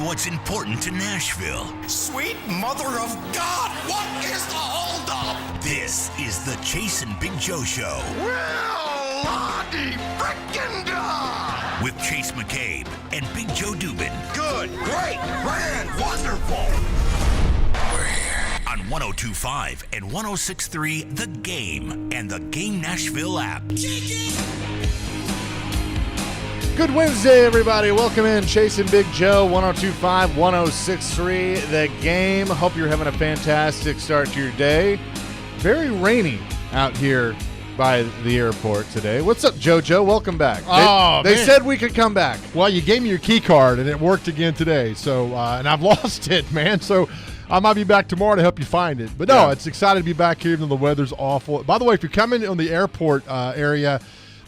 what's important to Nashville. Sweet mother of God, what is the holdup? This is the Chase and Big Joe Show. Well, Lottie frickin' da! With Chase McCabe and Big Joe Dubin. Good, great, grand, wonderful. We're here on 102.5 and 106.3 The Game and the Game Nashville app. Good Wednesday, everybody. Welcome in. Chase and Big Joe, 102.5, 106.3 The Game. Hope you're having a fantastic start to your day. Very rainy out here by the airport today. What's up, JoJo? Welcome back. They said we could come back. Well, you gave me your key card, and it worked again today. So, and I've lost it, man. So I might be back tomorrow to help you find it. But no, It's excited to be back here, even though the weather's awful. By the way, if you're coming on the airport area,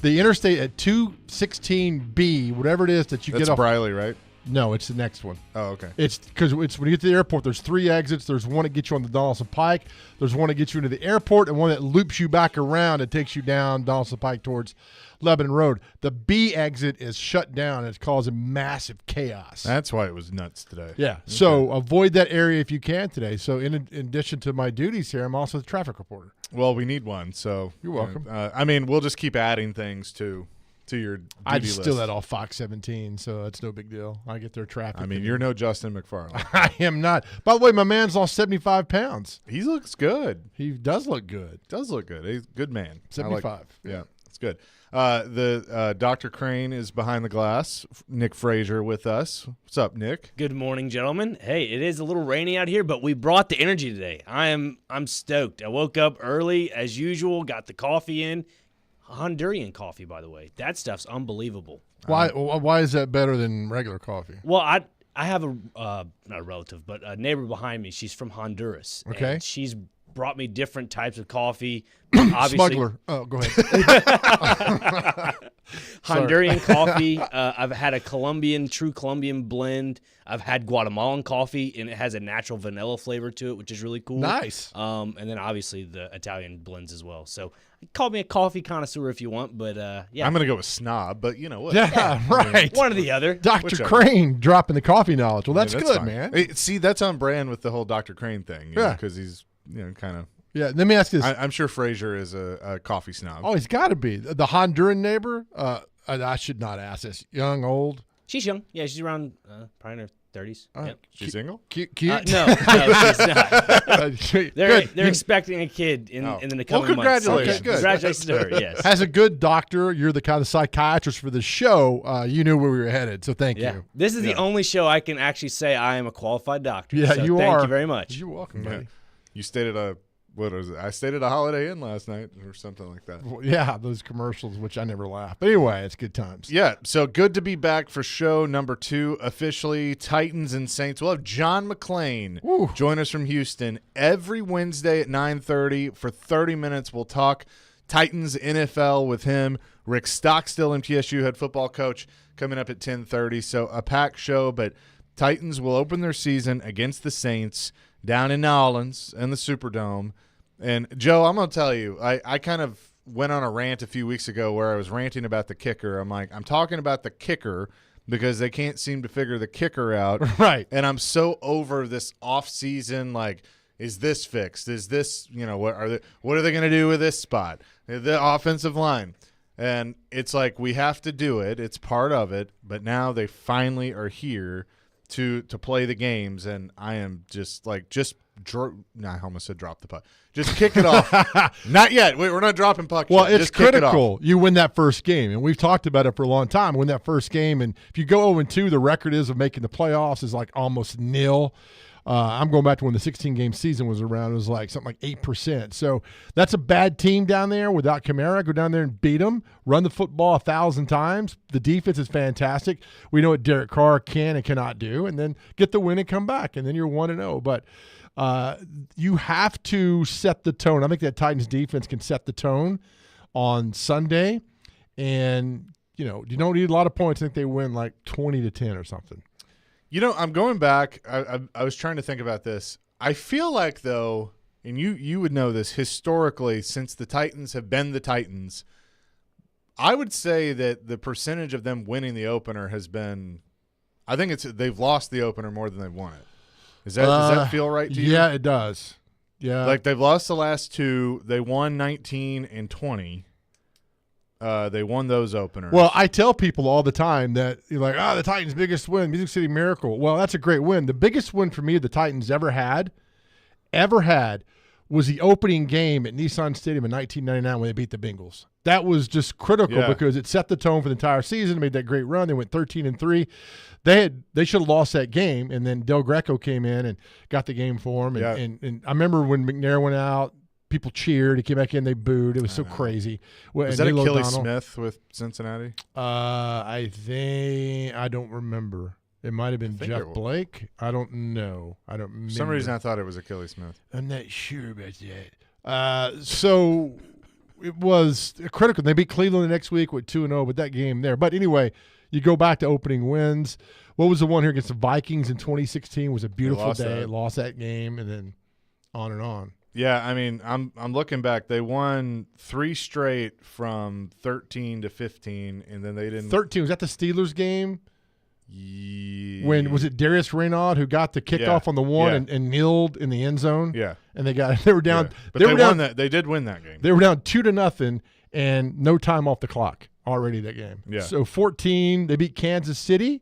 the interstate at 216B, whatever it is that you That's get off. Briley, right? No, it's the next one. Oh, okay. It's because when you get to the airport, there's 3 exits. There's one that gets you on the Donaldson Pike. There's one that gets you into the airport, and one that loops you back around and takes you down Donaldson Pike towards Lebanon Road. The B exit is shut down, and it's causing massive chaos. That's why it was nuts today. Yeah. Okay. So avoid that area if you can today. So in addition to my duties here, I'm also the traffic reporter. Well, we need one, so you're welcome. I mean, we'll just keep adding things to your duty I just list. steal that off Fox 17, so it's no big deal. I get their traffic. I mean, you're no Justin McFarland. I am not. By the way, my man's lost 75 pounds. He looks good. He does look good. Does look good. He's a good man. 75. Yeah, it's good. The Dr. Crane is behind the glass. Nick Frazier with us. What's up, Nick? Good morning, gentlemen. Hey, it is a little rainy out here, but we brought the energy today. I'm stoked. I woke up early as usual, got the coffee in. Honduran coffee, by the way. That stuff's unbelievable. Why is that better than regular coffee? Well, I have not a relative, but a neighbor behind me. She's from Honduras. Okay. And she's brought me different types of coffee. Obviously, Smuggler. Oh, go ahead. Honduran coffee. I've had a true Colombian blend. I've had Guatemalan coffee, and it has a natural vanilla flavor to it, which is really cool. Nice. And then obviously the Italian blends as well. So call me a coffee connoisseur if you want, but yeah. I'm going to go with snob, but you know what? Yeah, right. One or the other. Dr. Whichever. Crane dropping the coffee knowledge. Well, that's, good, fine. man. Hey, see, that's on brand with the whole Dr. Crane thing. Yeah. Because he's, kind of. Yeah, let me ask you this. I'm sure Frazier is a coffee snob. Oh, he's got to be. The Honduran neighbor, I should not ask this. Young, old? She's young. Yeah, she's around probably in her 30s. Yep. She's single? Cute? No, she's not. They're expecting a kid in the coming months. Congratulations. So, yeah, congratulations to her, yes. As a good doctor, you're the kind of psychiatrist for the show. You knew where we were headed, so thank you. This is the only show I can actually say I am a qualified doctor. Yeah, so you are. Thank you very much. You're welcome, buddy. You stayed at I stayed at a Holiday Inn last night or something like that. Well, yeah, those commercials, which I never laugh. But anyway, it's good times. Yeah, so good to be back for show number 2, officially Titans and Saints. We'll have John McClain join us from Houston every Wednesday at 9:30 for 30 minutes. We'll talk Titans NFL with him. Rick Stockstill, MTSU head football coach, coming up at 10:30. So a packed show, but Titans will open their season against the Saints down in New Orleans and the Superdome. And, Joe, I'm going to tell you, I kind of went on a rant a few weeks ago where I was ranting about the kicker. I'm like, I'm talking about the kicker because they can't seem to figure the kicker out. Right. And I'm so over this off-season, like, is this fixed? Is this, what are they going to do with this spot? The offensive line. And it's like we have to do it. It's part of it. But now they finally are here to play the games, and I am just like I almost said drop the puck. Just kick it off. Not yet. We're not dropping puck. Well, yet. it's Just kick it critical. off. You win that first game, and we've talked about it for a long time. Win that first game, and if you go 0-2, the record is of making the playoffs is like almost nil. I'm going back to when the 16-game season was around. It was like something like 8%. So that's a bad team down there without Kamara. Go down there and beat them. Run the football 1,000 times. The defense is fantastic. We know what Derek Carr can and cannot do. And then get the win and come back. And then you're 1-0. But you have to set the tone. I think that Titans defense can set the tone on Sunday. And, you don't need a lot of points. I think they win like 20-10 or something. I'm going back. I was trying to think about this. I feel like, though, and you would know this, historically, since the Titans have been the Titans, I would say that the percentage of them winning the opener has been I think they've lost the opener more than they've won it. Does that feel right to you? Yeah, it does. Yeah. Like they've lost the last two. They won 19 and 20. They won those openers. Well, I tell people all the time that you're like, the Titans' biggest win, Music City Miracle. Well, that's a great win. The biggest win for me the Titans ever had, was the opening game at Nissan Stadium in 1999 when they beat the Bengals. That was just critical because it set the tone for the entire season, made that great run. They went 13-3. They should have lost that game, and then Del Greco came in and got the game for them. And I remember when McNair went out, people cheered. He came back in, they booed. It was so crazy. Was that Achilles Smith with Cincinnati? I don't remember. It might have been Jeff Blake. I don't know. I don't remember. For some reason I thought it was Achilles Smith. I'm not sure about that. So it was critical. They beat Cleveland the next week with 2-0 with that game there. But anyway, you go back to opening wins. What was the one here against the Vikings in 2016? It was a beautiful day. Lost that game, and then on and on. Yeah, I mean, I'm looking back. They won 3 straight from 13 to 15, and then they didn't. 13 was that the Steelers game? Yeah. When was it Darius Reynaud who got the kickoff on the one and kneeled in the end zone? Yeah, and they were down. Yeah. But they won that. They did win that game. They were down 2-0 and no time off the clock already that game. Yeah. So 14, they beat Kansas City.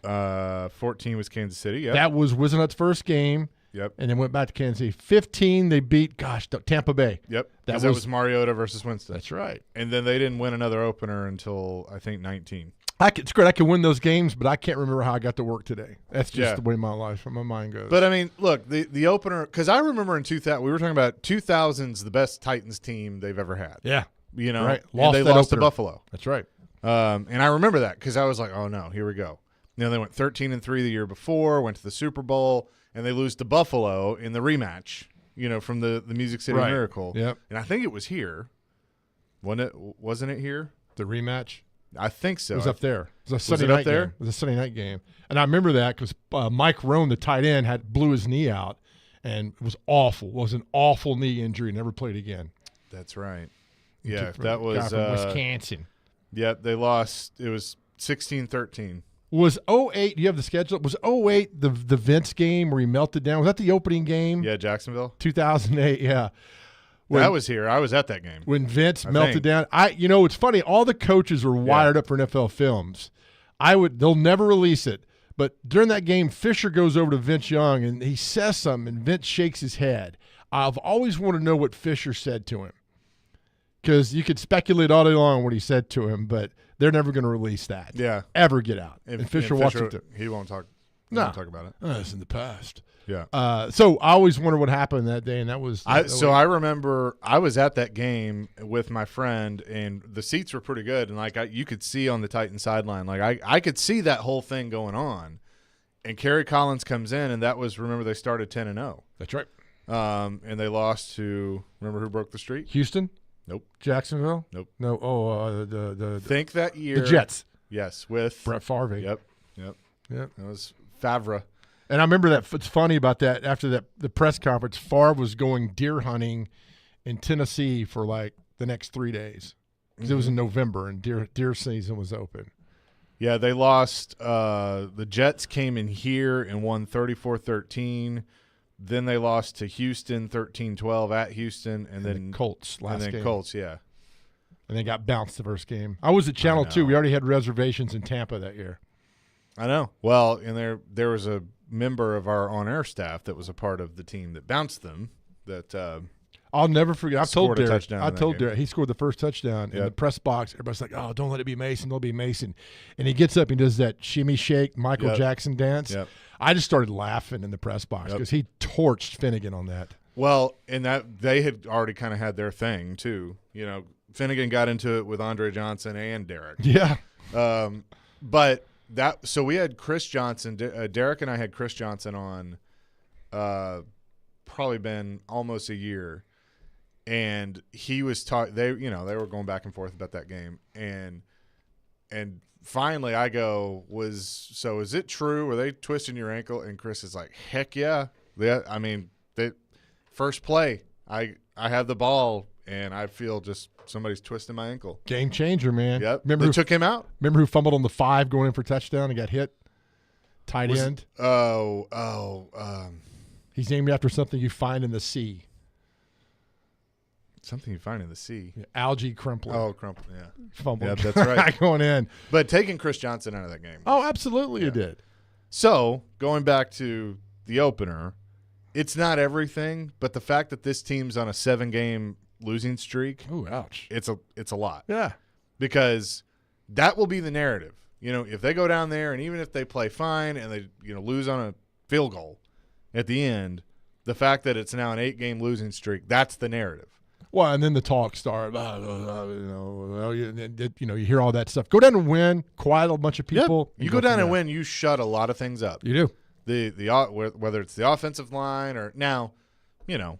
14 was Kansas City. Yeah, that was Wisenhut's first game. Yep. And then went back to Kansas City. 15, they beat, Tampa Bay. Yep. That was Mariota versus Winston. That's right. And then they didn't win another opener until, I think, 19. It's great. I can win those games, but I can't remember how I got to work today. That's just the way my mind goes. But, I mean, look, the opener – because I remember in 2000 – we were talking about 2000's the best Titans team they've ever had. Yeah. You know? Right. And they lost to Buffalo. That's right. And I remember that because I was like, oh, no, here we go. You know, they went 13-3 the year before, went to the Super Bowl, and they lose to Buffalo in the rematch, you know, from the Music City Miracle. Yep. And I think it was here. Wasn't it here? The rematch? I think so. It was up there. It was a Sunday night game. It was a Sunday night game. And I remember that because Mike Rohn, the tight end, blew his knee out, and it was awful. It was an awful knee injury. Never played again. That's right. Yeah, that was from Wisconsin. Yeah, they lost. It was 16-13. Was 08, do you have the schedule? Was 08 the Vince game where he melted down? Was that the opening game? Yeah, Jacksonville. 2008, yeah. That was here. I was at that game. When Vince melted down. It's funny, all the coaches were wired up for NFL Films. They'll never release it. But during that game, Fisher goes over to Vince Young and he says something and Vince shakes his head. I've always wanted to know what Fisher said to him. Because you could speculate all day long what he said to him, but they're never going to release that. Yeah. Ever get out. And Fisher watched it. He won't talk. Won't talk about it. That's in the past. Yeah. So I always wonder what happened that day, and that was. I remember I was at that game with my friend, and the seats were pretty good, and you could see on the Titan sideline, I could see that whole thing going on, and Kerry Collins comes in, and that was they started 10-0. That's right. And they lost to remember who broke the streak? Houston. Nope. Jacksonville. Nope. No. Oh, think that year. The Jets. Yes, with Brett Favre. Yep. That was Favre. And I remember that. It's funny about that. After the press conference, Favre was going deer hunting in Tennessee for the next 3 days because it was in November and deer season was open. Yeah, they lost. The Jets came in here and won 34-13. Then they lost to Houston 13-12 at Houston, and then the Colts game. Colts, yeah. And they got bounced the first game. I was at Channel 2. We already had reservations in Tampa that year. I know. Well, and there was a member of our on-air staff that was a part of the team that bounced them. That I'll never forget. I've told Derek. Derek he scored the first touchdown in the press box. Everybody's like, "Oh, don't let it be Mason. Don't be Mason." And he gets up and does that shimmy shake Michael Jackson dance. Yep. I just started laughing in the press box because he torched Finnegan on that. Well, and that they had already kind of had their thing too. You know, Finnegan got into it with Andre Johnson and Derek. Yeah. But so we had Chris Johnson. Derek and I had Chris Johnson on. Probably been almost a year, and he was they were going back and forth about that game, and finally I go, is it true? Were they twisting your ankle? And Chris is like, heck yeah. First play, I have the ball and I feel just somebody's twisting my ankle. Game changer, man. Yep. Remember took him out. Remember who fumbled on the 5 going in for touchdown and got hit? tight end. He's named after something you find in the sea. Something you find in the sea. Yeah, algae crumpler. Oh, Crumpler, yeah. Fumble. Yeah, that's right. Going in. But taking Chris Johnson out of that game. Oh, absolutely it did. So, going back to the opener, it's not everything, but the fact that this team's on a 7-game losing streak, Ooh, ouch. it's a lot. Yeah. Because that will be the narrative. If they go down there and even if they play fine and they lose on a field goal at the end, the fact that it's now an 8-game losing streak, that's the narrative. Well, and then the talk started. You hear all that stuff. Go down and win, quiet a bunch of people. Yep. You go down and win, you shut a lot of things up. You do. Whether it's the offensive line or now,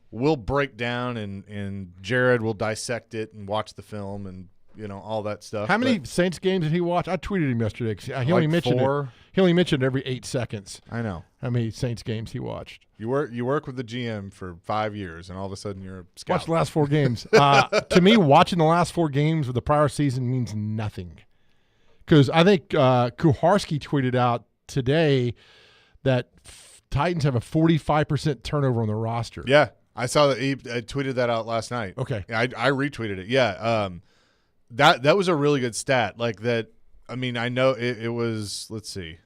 we'll break down and Jared will dissect it and watch the film and all that stuff. How many Saints games did he watch? I tweeted him yesterday. He only mentioned 4. He only mentioned every 8 seconds. I know how many Saints games he watched. You work with the GM for 5 years, and all of a sudden you're a scout. Watch the last 4 games. To me, watching the last 4 games of the prior season means nothing. Because I think Kuharski tweeted out today that Titans have a 45% turnover on the roster. Yeah, I saw that he tweeted that out last night. Okay, I retweeted it. Yeah, that was a really good stat. Like that. I mean, I know it was. Let's see.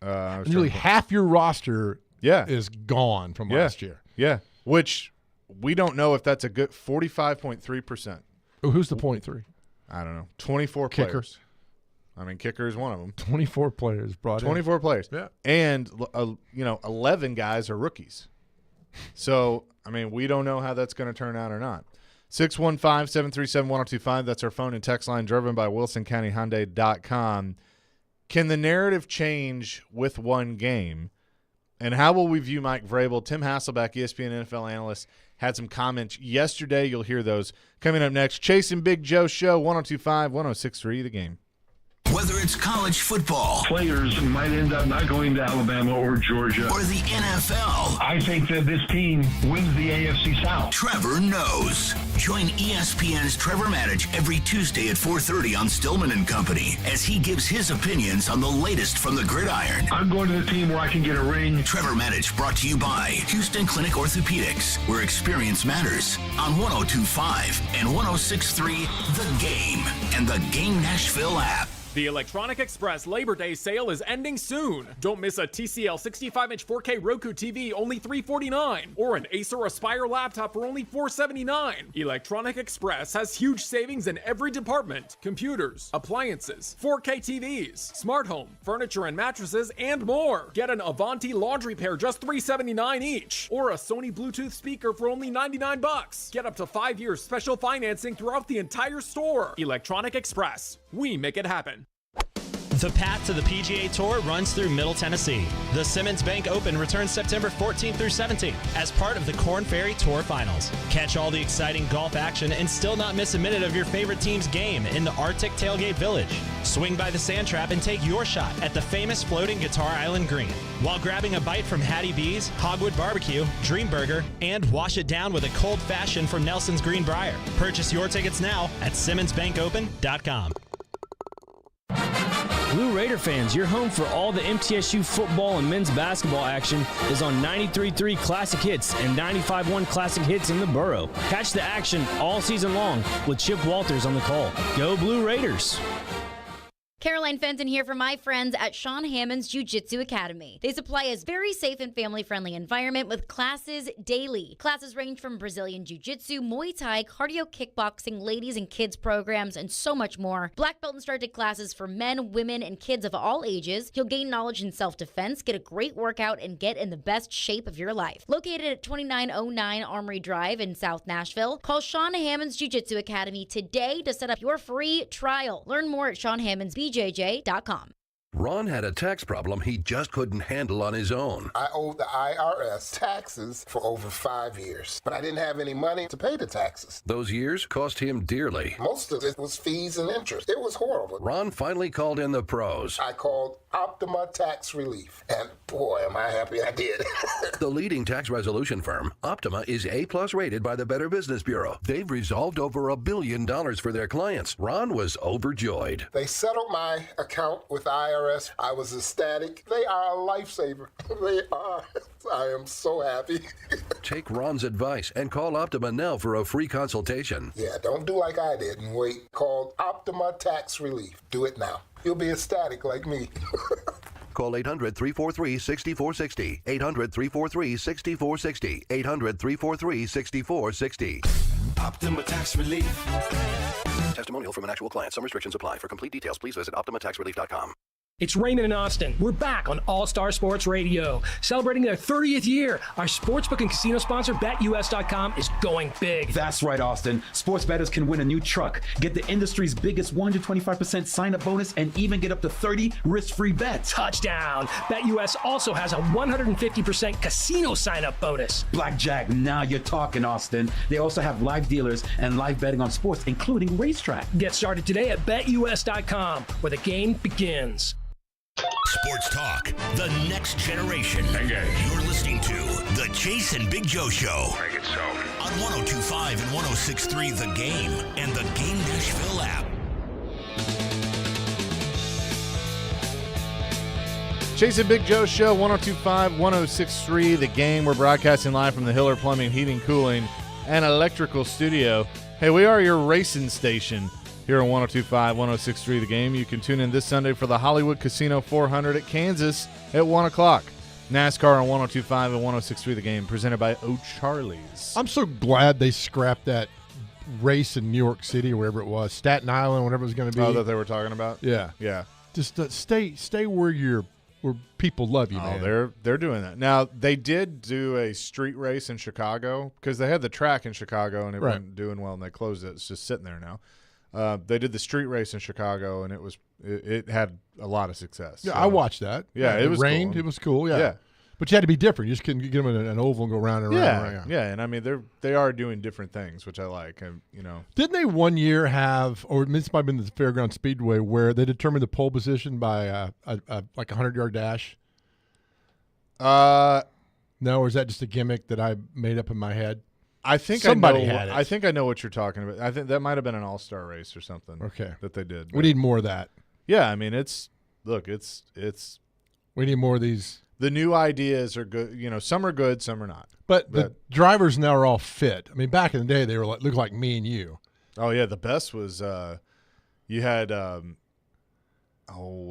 Nearly half your roster. Is gone from last year. Yeah, which we don't know if that's a good 45.3%. Oh, who's the 0.3? I don't know. 24 Kicker. players. I mean, kicker is one of them. 24 players brought 24 players. Yeah. And 11 guys are rookies. So, I mean, we don't know how that's going to turn out or not. 615-737-1025. That's our phone and text line driven by WilsonCountyHyundai.com. Can the narrative change with one game? And how will we view Mike Vrabel? Tim Hasselbeck, ESPN NFL analyst, had some comments yesterday. You'll hear those coming up next. Chase and Big Joe Show, 102.5, 106.3 The Game. Whether it's college football, players might end up not going to Alabama or Georgia, or the NFL, I think that this team wins the AFC South. Trevor knows. Join ESPN's Trevor Maddich every Tuesday at 4:30 on Stillman and Company as he gives his opinions on the latest from the gridiron. I'm going to the team where I can get a ring. Trevor Maddich brought to you by Houston Clinic Orthopedics, where experience matters, on 102.5 and 106.3 The Game and the Game Nashville app. The Electronic Express Labor Day sale is ending soon. Don't miss a TCL 65-inch 4K Roku TV, only $349, or an Acer Aspire laptop for only $479. Electronic Express has huge savings in every department: computers, appliances, 4K TVs, smart home, furniture and mattresses, and more. Get an Avanti laundry pair just $379 each, or a Sony Bluetooth speaker for only $99. Get up to 5 years special financing throughout the entire store. Electronic Express. We make it happen. The path to the PGA Tour runs through Middle Tennessee. The Simmons Bank Open returns September 14th through 17th as part of the Korn Ferry Tour Finals. Catch all the exciting golf action and still not miss a minute of your favorite team's game in the Arctic Tailgate Village. Swing by the Sand Trap and take your shot at the famous floating Guitar Island Green, while grabbing a bite from Hattie B's, Hogwood Barbecue, Dream Burger, and wash it down with a cold fashion from Nelson's Greenbrier. Purchase your tickets now at SimmonsBankOpen.com. Blue Raider fans, your home for all the MTSU football and men's basketball action is on 93.3 Classic Hits and 95.1 Classic Hits in the borough. Catch the action all season long with Chip Walters on the call. Go Blue Raiders! Caroline Fenton here from my friends at Sean Hammond's Jiu-Jitsu Academy. They supply a very safe and family-friendly environment with classes daily. Classes range from Brazilian Jiu-Jitsu, Muay Thai, cardio kickboxing, ladies and kids programs, and so much more. Black belt instructed classes for men, women, and kids of all ages. You'll gain knowledge in self-defense, get a great workout, and get in the best shape of your life. Located at 2909 Armory Drive in South Nashville, call Sean Hammond's Jiu-Jitsu Academy today to set up your free trial. Learn more at SeanHammondsBJJ.com. Ron had a tax problem he just couldn't handle on his own. I owed the IRS taxes for over 5 years, but I didn't have any money to pay the taxes. Those years cost him dearly. Most of it was fees and interest. It was horrible. Ron finally called in the pros. I called Optima Tax Relief, and boy, am I happy I did. The leading tax resolution firm, Optima, is A+ rated by the Better Business Bureau. They've resolved over $1 billion for their clients. Ron was overjoyed. They settled my account with IRS IRS. I was ecstatic. They are a lifesaver. They are. I am so happy. Take Ron's advice and call Optima now for a free consultation. Yeah, don't do like I did and wait. Call Optima Tax Relief. Do it now. You'll be ecstatic like me. Call 800-343-6460. 800-343-6460. 800-343-6460. Optima Tax Relief. Testimonial from an actual client. Some restrictions apply. For complete details, please visit OptimaTaxRelief.com. It's Raymond in Austin. We're back on All-Star Sports Radio. Celebrating their 30th year, our sportsbook and casino sponsor, BetUS.com, is going big. That's right, Austin. Sports bettors can win a new truck, get the industry's biggest 125% sign-up bonus, and even get up to 30 risk-free bets. Touchdown. BetUS also has a 150% casino sign-up bonus. Blackjack, now you're talking, Austin. They also have live dealers and live betting on sports, including racetrack. Get started today at BetUS.com, where the game begins. Sports Talk, the next generation. You're listening to The Chase and Big Joe Show. Make it so. On 102.5 and 106.3 The Game and the Game Nashville app. Chase and Big Joe Show, 102.5, 106.3 The Game. We're broadcasting live from the Hiller Plumbing, Heating, Cooling, and Electrical Studio. Hey, we are your racing station here on 102.5, 106.3 The Game. You can tune in this Sunday for the Hollywood Casino 400 at Kansas at 1 o'clock. NASCAR on 102.5 and 106.3 The Game, presented by O'Charlie's. I'm so glad they scrapped that race in New York City or wherever it was, Staten Island, whatever it was going to be. Oh, that they were talking about? Yeah. Yeah. Just stay where people love you, man. They're doing that. Now, they did do a street race in Chicago because they had the track in Chicago and it wasn't doing well and they closed it. It's just sitting there now. They did the street race in Chicago, and it had a lot of success. Yeah, so. I watched that. Yeah, it was rained. cool. It was cool. Yeah, but you had to be different. You just couldn't get them in an oval and go round and round. Yeah, and I mean they are doing different things, which I like. And didn't they one year have, or this might have been the Fairground Speedway, where they determined the pole position by like a 100-yard dash? No, or is that just a gimmick that I made up in my head? I think somebody had it. I think I know what you're talking about. I think that might have been an all-star race or something. Okay, that they did. We need more of that. Yeah, I mean it's. We need more of these. The new ideas are good. Some are good, some are not. But the drivers now are all fit. I mean, back in the day, they were looked like me and you. Oh yeah, the best was you had what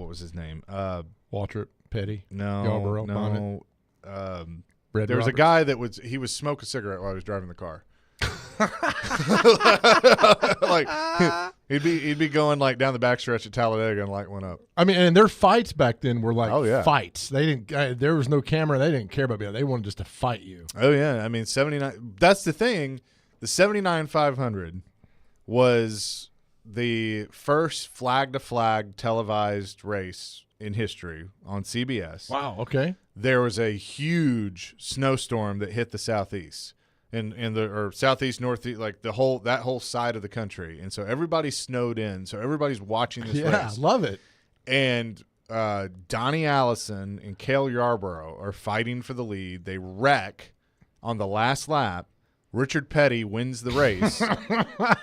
was his name? Waltrip Petty. No, Yarborough, no. Bonnet. There was a guy that was smoking a cigarette while he was driving the car. Like he'd be going like down the backstretch at Talladega and light one up. I mean, and their fights back then were like fights. They didn't. There was no camera. They didn't care about me. They wanted just to fight you. Oh yeah, I mean 79. That's the thing. The 79 500 was the first flag-to-flag televised race in history on CBS. Wow. Okay. There was a huge snowstorm that hit the southeast or southeast, northeast, like that whole side of the country, and so everybody's snowed in. So everybody's watching this race. Yeah, love it. And Donnie Allison and Cale Yarborough are fighting for the lead. They wreck on the last lap. Richard Petty wins the race,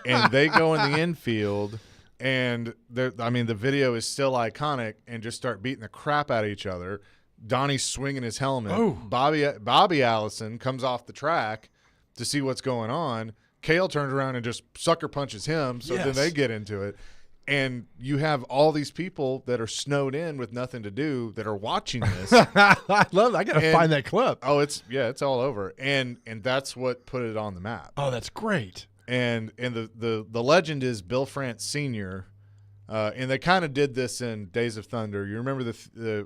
and they go in the infield. And the video is still iconic, and just start beating the crap out of each other. Donnie's swinging his helmet. Oh. Bobby Allison comes off the track to see what's going on. Cale turns around and just sucker punches him. So then they get into it, and you have all these people that are snowed in with nothing to do that are watching this. I love it. I gotta find that clip. Oh, it's all over, and that's what put it on the map. Oh, that's great. And the legend is Bill France Sr., and they kind of did this in Days of Thunder. You remember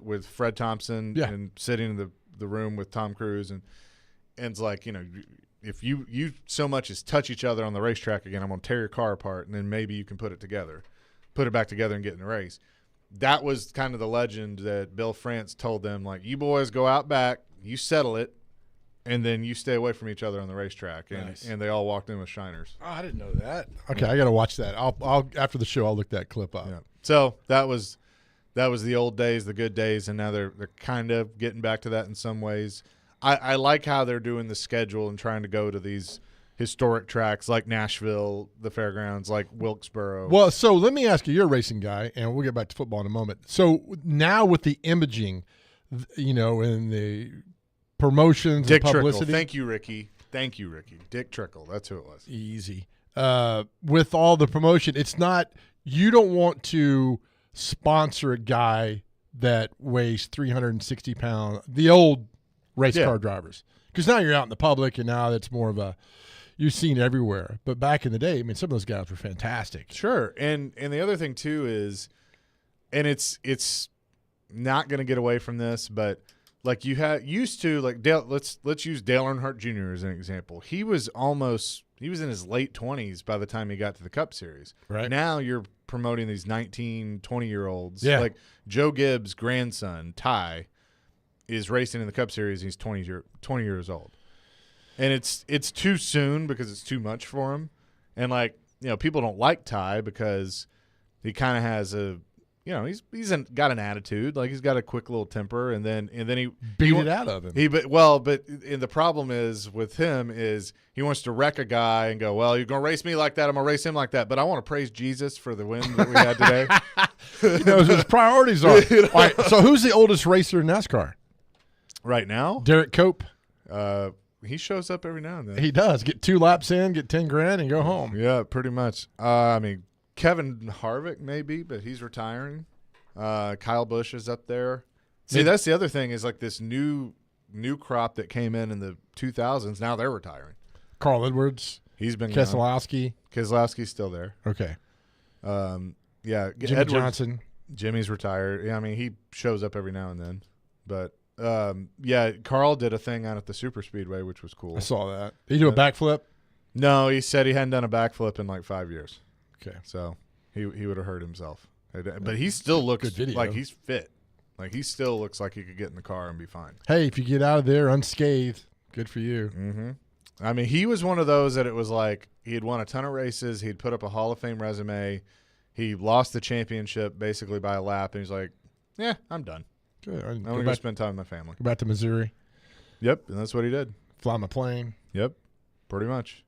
with Fred Thompson and sitting in the room with Tom Cruise, and it's like, if you so much as touch each other on the racetrack again, I'm going to tear your car apart, and then maybe you can put it back together and get in the race. That was kind of the legend that Bill France told them, like, you boys go out back, you settle it, and then you stay away from each other on the racetrack. And they all walked in with shiners. Oh, I didn't know that. Okay, I got to watch that. I'll after the show, I'll look that clip up. Yeah. So that was the old days, the good days, and now they're kind of getting back to that in some ways. I like how they're doing the schedule and trying to go to these historic tracks like Nashville, the fairgrounds, like Wilkesboro. Well, so let me ask you, you're a racing guy, and we'll get back to football in a moment. So now with the imaging, and the promotions Dick and publicity. Trickle. Thank you, Ricky. Dick Trickle. That's who it was. Easy. With all the promotion, it's not – you don't want to sponsor a guy that weighs 360 pounds, the old race car drivers. Because now you're out in the public, and now it's more of a – you're seen everywhere. But back in the day, I mean, some of those guys were fantastic. Sure. And the other thing, too, is – and it's not going to get away from this, but like you used to, like Dale, let's use Dale Earnhardt Jr. as an example. He was in his late 20s by the time he got to the Cup Series. Right. Now you're promoting these 19, 20-year-olds. Yeah. Like Joe Gibbs' grandson, Ty, is racing in the Cup Series. He's 20 years old. And it's too soon because it's too much for him. And, like, people don't like Ty because he kind of has he's got an attitude. Like, he's got a quick little temper, and then he beat it out of him. And the problem is with him is he wants to wreck a guy and go, well, you're going to race me like that, I'm going to race him like that. But I want to praise Jesus for the win that we had today. He knows what his priorities are. All right, so who's the oldest racer in NASCAR? Right now? Derek Cope. He shows up every now and then. He does. Get 2 laps in, get 10 grand, and go home. Yeah, pretty much. Kevin Harvick maybe, but he's retiring. Kyle Busch is up there. See, that's the other thing is like this new crop that came in the 2000s. Now they're retiring. Carl Edwards. He's been Keselowski. Keselowski's still there. Okay. Yeah. Jimmy Johnson. Jimmy's retired. Yeah, I mean, he shows up every now and then. But, Carl did a thing out at the Super Speedway, which was cool. I saw that. Did he do a backflip? No, he said he hadn't done a backflip in like 5 years. Okay. So he would have hurt himself. But he still looks like he's fit. Like he still looks like he could get in the car and be fine. Hey, if you get out of there unscathed, good for you. Mm-hmm. I mean, he was one of those that it was like he had won a ton of races. He'd put up a Hall of Fame resume. He lost the championship basically by a lap, and he's like, yeah, I'm done. Good. I'm going to go spend time with my family. Go back to Missouri. Yep, and that's what he did. Fly my plane. Yep, pretty much.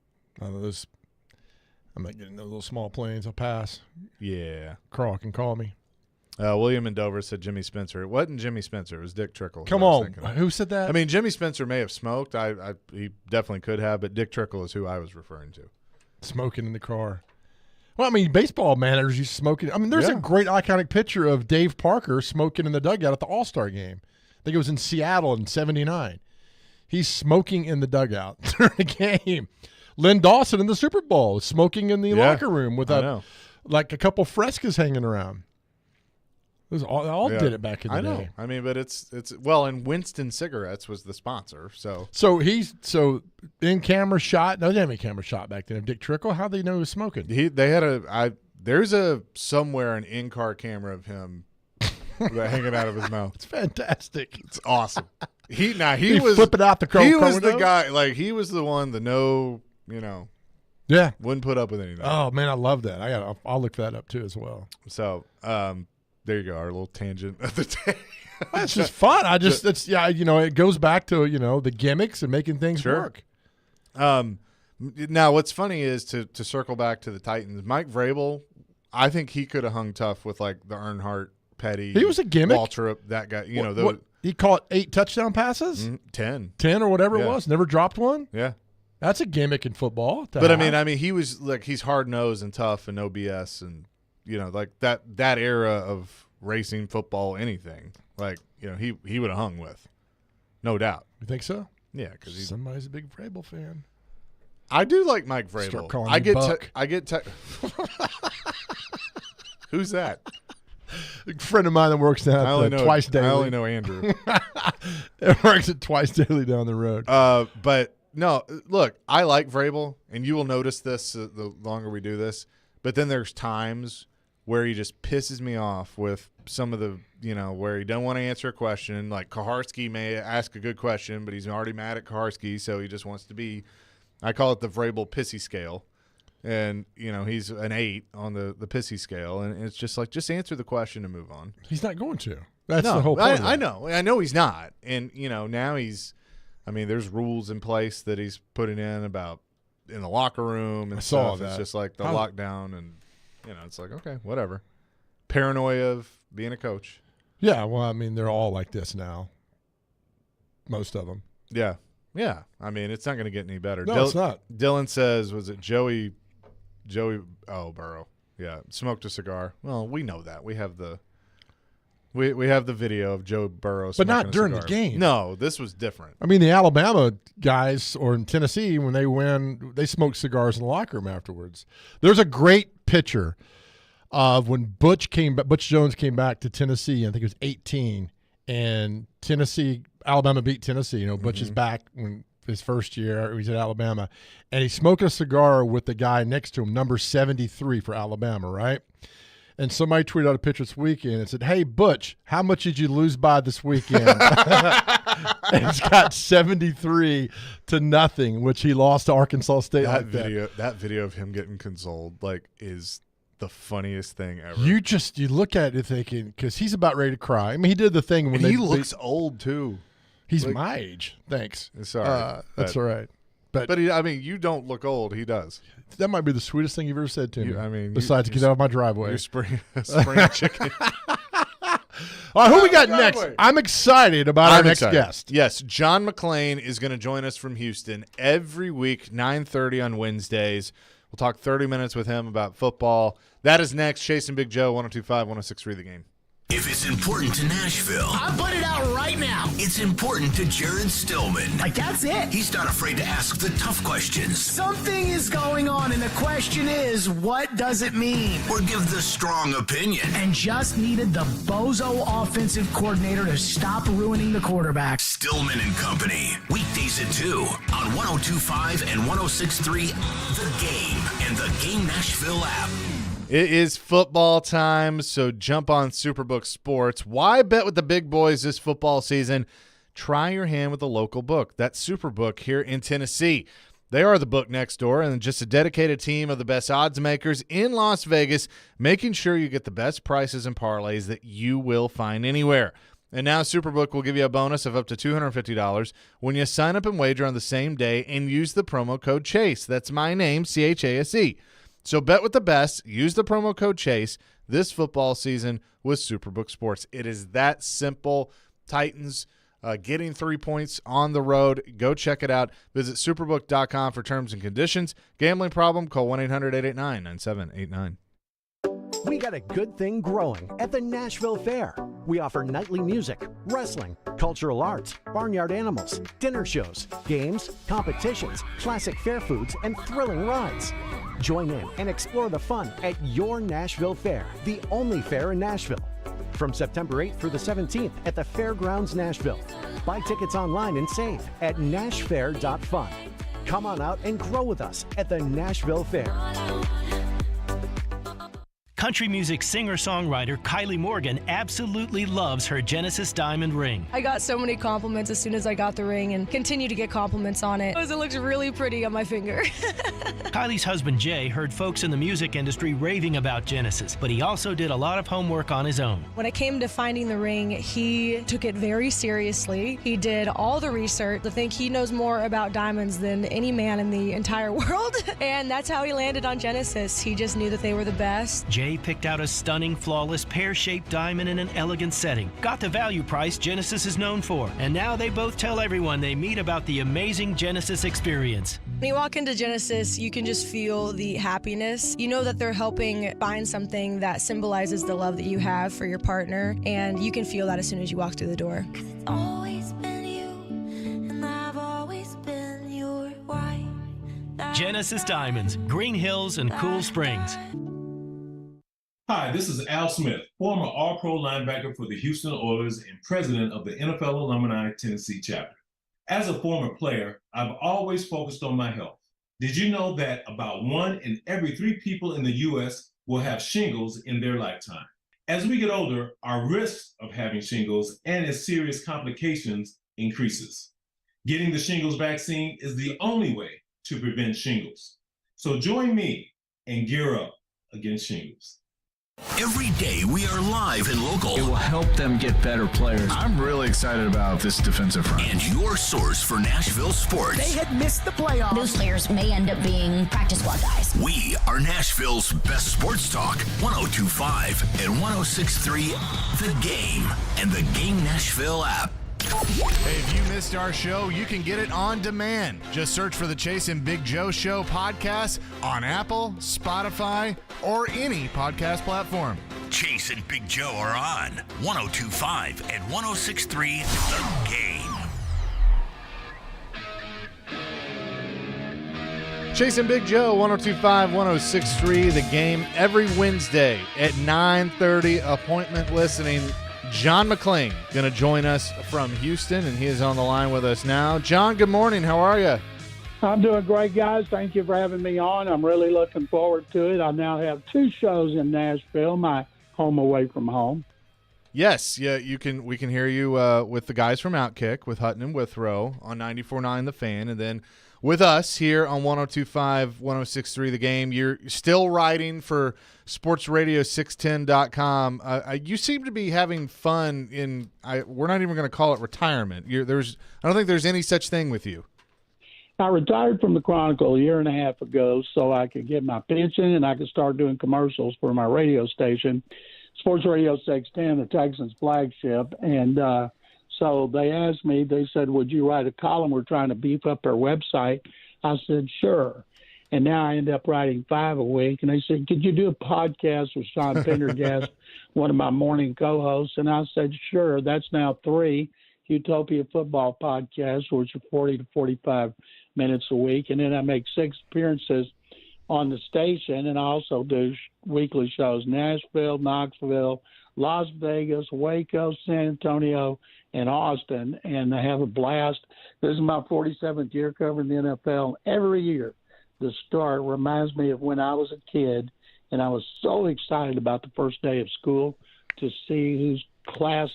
I'm not getting those little small planes. I'll pass. Yeah. Carl can call me. William in Dover said Jimmy Spencer. It wasn't Jimmy Spencer. It was Dick Trickle. Come on. Who said that? I mean, Jimmy Spencer may have smoked. He definitely could have, but Dick Trickle is who I was referring to. Smoking in the car. Well, I mean, baseball managers used to smoke. I mean, there's a great iconic picture of Dave Parker smoking in the dugout at the All-Star game. I think it was in Seattle in '79. He's smoking in the dugout during the game. Lynn Dawson in the Super Bowl smoking in the locker room with a couple frescoes hanging around. They all did it back in the day. I mean, but it's and Winston Cigarettes was the sponsor. So he's in camera shot. No, they didn't have any camera shot back then. Dick Trickle, how they know he was smoking? There's somewhere an in-car camera of him hanging out of his mouth. It's fantastic. It's awesome. He was flipping out the car. He was the guy. Like he was the one. Yeah, wouldn't put up with anything. Oh man, I love that. I'll look that up too as well. So there you go. Our little tangent of the day. That's just fun. It goes back to the gimmicks and making things work. Now what's funny is to circle back to the Titans. Mike Vrabel, I think he could have hung tough with like the Earnhardt, Petty. He was a gimmick. Waltrip, that guy. He caught 8 touchdown passes. 10 or whatever it was. Never dropped one. Yeah. That's a gimmick in football. But I mean, he was like he's hard nosed and tough and no BS and like that era of racing football, anything like he would have hung with, no doubt. You think so? Yeah, because somebody's a big Vrabel fan. I do like Mike Vrabel. Start calling him Buck. Who's that? A friend of mine that works down at Twice Daily. I only know Andrew. It works at Twice Daily down the road. But no, look, I like Vrabel, and you will notice this the longer we do this. But then there's times where he just pisses me off with some of the, where he don't want to answer a question. Like Kaharski may ask a good question, but he's already mad at Kaharski, so he just wants to be. I call it the Vrabel pissy scale. And, he's an 8 on the pissy scale. And it's just like, just answer the question and move on. He's not going to. That's the whole point. I know. I know he's not. And, now there's rules in place that he's putting in about in the locker room and I saw stuff. that. It's just like the lockdown, and it's like, okay, whatever. Paranoia of being a coach. Yeah, well, I mean, they're all like this now. Most of them. Yeah. Yeah. I mean, it's not going to get any better. No, it's not. Dylan says, was it Joey, Burrow. Yeah, smoked a cigar. Well, we know that. We have the we have the video of Joe Burrow smoking But not a during the cigar. game. No, this was different. I mean, the Alabama guys or in Tennessee, when they win, they smoke cigars in the locker room afterwards. There's a great picture of when Butch Jones came back to Tennessee. I think it was 18, and Alabama beat Tennessee. Butch is back when his first year. He's at Alabama, and he's smoking a cigar with the guy next to him, number 73 for Alabama, right? And somebody tweeted out a picture this weekend and said, "Hey, Butch, how much did you lose by this weekend?" And it's got 73-0, which he lost to Arkansas State. That video of him getting consoled is the funniest thing ever. You look at it thinking, because he's about ready to cry. I mean, he did the thing when he looks old too. He's my age. Thanks. Sorry, that's all right. But you don't look old. He does. That might be the sweetest thing you've ever said to me. Besides, you get out of my driveway. You're spring chicken. All right, who we got next? I'm excited about our next guest. Yes, John McClain is going to join us from Houston every week, 9:30 on Wednesdays. We'll talk 30 minutes with him about football. That is next. Chase and Big Joe, 102.5, 106.3 The Game. If it's important to Nashville, I'll put it out right now. It's important to Jared Stillman. Like, that's it. He's not afraid to ask the tough questions. Something is going on, and the question is, what does it mean? Or give the strong opinion. And just needed the bozo offensive coordinator to stop ruining the quarterback. Stillman and Company. Weekdays at 2 on 102.5 and 106.3 The Game and the Game Nashville app. It is football time, so jump on Superbook Sports. Why bet with the big boys this football season? Try your hand with a local book. That's Superbook here in Tennessee. They are the book next door and just a dedicated team of the best odds makers in Las Vegas, making sure you get the best prices and parlays that you will find anywhere. And now Superbook will give you a bonus of up to $250 when you sign up and wager on the same day and use the promo code CHASE. That's my name, CHASE. So bet with the best. Use the promo code CHASE this football season with Superbook Sports. It is that simple. Titans getting 3 points on the road. Go check it out. Visit superbook.com for terms and conditions. Gambling problem? Call 1-800-889-9789. We got a good thing growing at the Nashville Fair. We offer nightly music, wrestling, cultural arts, barnyard animals, dinner shows, games, competitions, classic fair foods, and thrilling rides. Join in and explore the fun at your Nashville Fair, the only fair in Nashville. From September 8th through the 17th at the Fairgrounds Nashville. Buy tickets online and save at nashfair.fun. Come on out and grow with us at the Nashville Fair. Country music singer-songwriter Kylie Morgan absolutely loves her Genesis diamond ring. I got so many compliments as soon as I got the ring and continue to get compliments on it because it looks really pretty on my finger. Kylie's husband Jay heard folks in the music industry raving about Genesis, but he also did a lot of homework on his own. When it came to finding the ring, he took it very seriously. He did all the research. I think he knows more about diamonds than any man in the entire world, and that's how he landed on Genesis. He just knew that they were the best. Jay picked out a stunning, flawless, pear-shaped diamond in an elegant setting. Got the value price Genesis is known for. And now they both tell everyone they meet about the amazing Genesis experience. When you walk into Genesis, you can just feel the happiness. You know that they're helping find something that symbolizes the love that you have for your partner, and you can feel that as soon as you walk through the door. Genesis Diamonds, Green Hills and Cool Springs. Hi, this is Al Smith, former All-Pro linebacker for the Houston Oilers and president of the NFL Alumni Tennessee chapter. As a former player, I've always focused on my health. Did you know that about 1 in every 3 people in the U.S. will have shingles in their lifetime? As we get older, our risk of having shingles and its serious complications increases. Getting the shingles vaccine is the only way to prevent shingles. So join me and gear up against shingles. Every day we are live and local. It will help them get better players. I'm really excited about this defensive front. And your source for Nashville sports. They had missed the playoffs. Those players may end up being practice squad guys. We are Nashville's best sports talk. 102.5 and 106.3 The Game and the Game Nashville app. Hey, if you missed our show, you can get it on demand. Just search for the Chase and Big Joe Show podcast on Apple, Spotify, or any podcast platform. Chase and Big Joe are on 102.5 and 106.3 The Game. Chase and Big Joe, 102.5, 106.3 The Game, every Wednesday at 9:30. Appointment listening. John McClain going to join us from Houston, and he is on the line with us now. John, good morning. How are you? I'm doing great, guys. Thank you for having me on. I'm really looking forward to it. I now have 2 shows in Nashville, my home away from home. Yes, yeah, we can hear you with the guys from Outkick, with Hutton and Withrow on 94.9 The Fan, and then with us here on 102.5, 106.3 The Game. You're still writing for sportsradio610.com. You seem to be having fun we're not even going to call it retirement. I don't think there's any such thing with you. I retired from the Chronicle a year and a half ago so I could get my pension and I could start doing commercials for my radio station, Sports Radio 610, the Texans flagship. And so they asked me, they said, would you write a column? We're trying to beef up our website. I said, sure. And now I end up writing 5 a week. And they said, could you do a podcast with Sean Pendergast, one of my morning co-hosts? And I said, sure. That's now 3 Utopia football podcasts, which are 40 to 45 minutes a week. And then I make 6 appearances on the station. And I also do weekly shows, Nashville, Knoxville, Las Vegas, Waco, San Antonio, and Austin. And I have a blast. This is my 47th year covering the NFL. Every year, the start reminds me of when I was a kid, and I was so excited about the first day of school to see whose class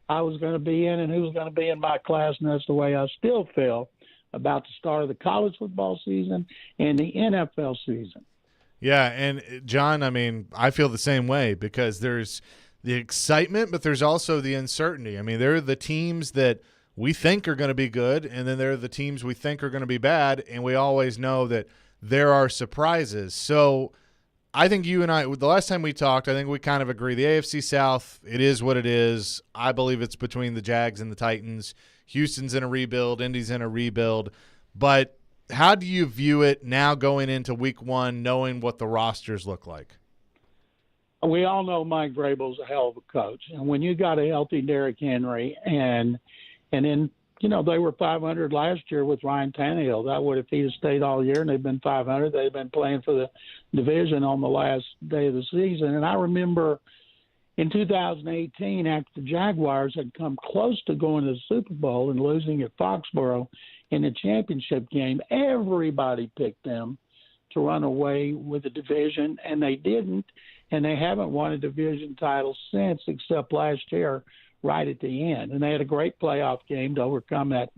I was going to be in and who was going to be in my class, and that's the way I still feel about the start of the college football season and the NFL season. Yeah, and John, I mean, I feel the same way because there's the excitement, but there's also the uncertainty. I mean, there are the teams that we think are going to be good, and then there are the teams we think are going to be bad, and we always know that there are surprises. So I think you and I, the last time we talked, I think we kind of agree. The AFC South, it is what it is. I believe it's between the Jags and the Titans. Houston's in a rebuild. Indy's in a rebuild. But how do you view it now going into week 1, knowing what the rosters look like? We all know Mike Vrabel's a hell of a coach. And when you got a healthy Derrick Henry and then, you know, they were 500 last year with Ryan Tannehill. That would, if he had stayed all year and they'd been 500, they'd been playing for the division on the last day of the season. And I remember in 2018, after the Jaguars had come close to going to the Super Bowl and losing at Foxborough in the championship game, everybody picked them to run away with the division, and they didn't. And they haven't won a division title since, except last year, right at the end. And they had a great playoff game to overcome that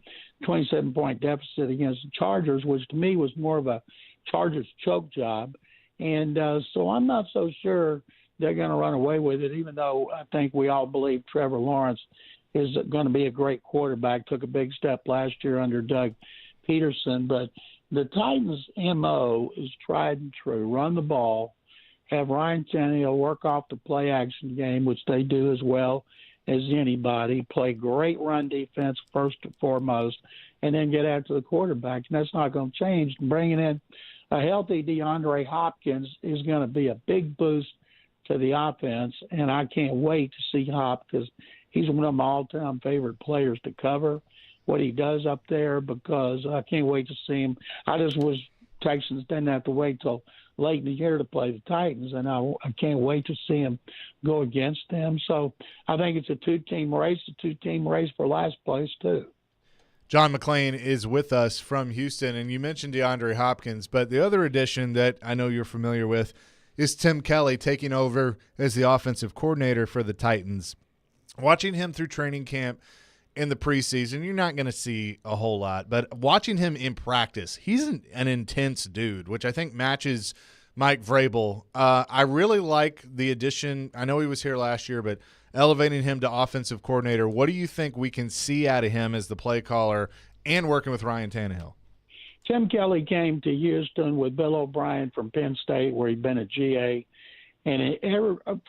27-point deficit against the Chargers, which to me was more of a Chargers choke job. And so I'm not so sure they're going to run away with it, even though I think we all believe Trevor Lawrence is going to be a great quarterback, took a big step last year under Doug Peterson. But the Titans' MO is tried and true. Run the ball, have Ryan Tannehill work off the play-action game, which they do as well as anybody, play great run defense first and foremost, and then get after the quarterback. And that's not going to change. Bringing in a healthy DeAndre Hopkins is going to be a big boost to the offense, and I can't wait to see Hop because he's one of my all-time favorite players to cover what he does up there, because I can't wait to see him. I just wish Texans didn't have to wait till late in the year to play the Titans, and I can't wait to see him go against them. So I think it's a two-team race for last place too. John McClain is with us from Houston, and you mentioned DeAndre Hopkins, but the other addition that I know you're familiar with is Tim Kelly taking over as the offensive coordinator for the Titans. Watching him through training camp in the preseason, you're not going to see a whole lot, but watching him in practice, he's an intense dude, which I think matches Mike Vrabel. I really like the addition. I know he was here last year, but elevating him to offensive coordinator. What do you think we can see out of him as the play caller and working with Ryan Tannehill? Tim Kelly came to Houston with Bill O'Brien from Penn State, where he'd been a GA. And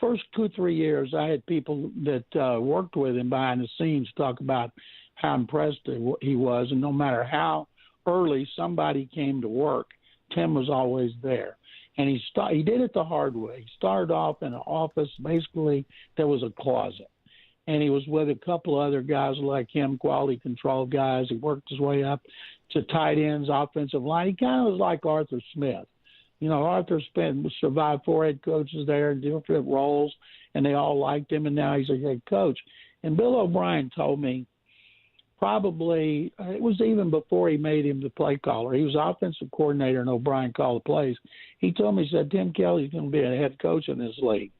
first 2-3 years, I had people that worked with him behind the scenes talk about how impressed he was. And no matter how early somebody came to work, Tim was always there. And he did it the hard way. He started off in an office. Basically, there was a closet. And he was with a couple other guys like him, quality control guys. He worked his way up to tight ends, offensive line. He kind of was like Arthur Smith. You know, Arthur survived 4 head coaches there in different roles, and they all liked him, and now he's a head coach. And Bill O'Brien told me probably it was even before he made him the play caller. He was offensive coordinator, and O'Brien called the plays. He told me, he said, Tim Kelly's going to be a head coach in this league.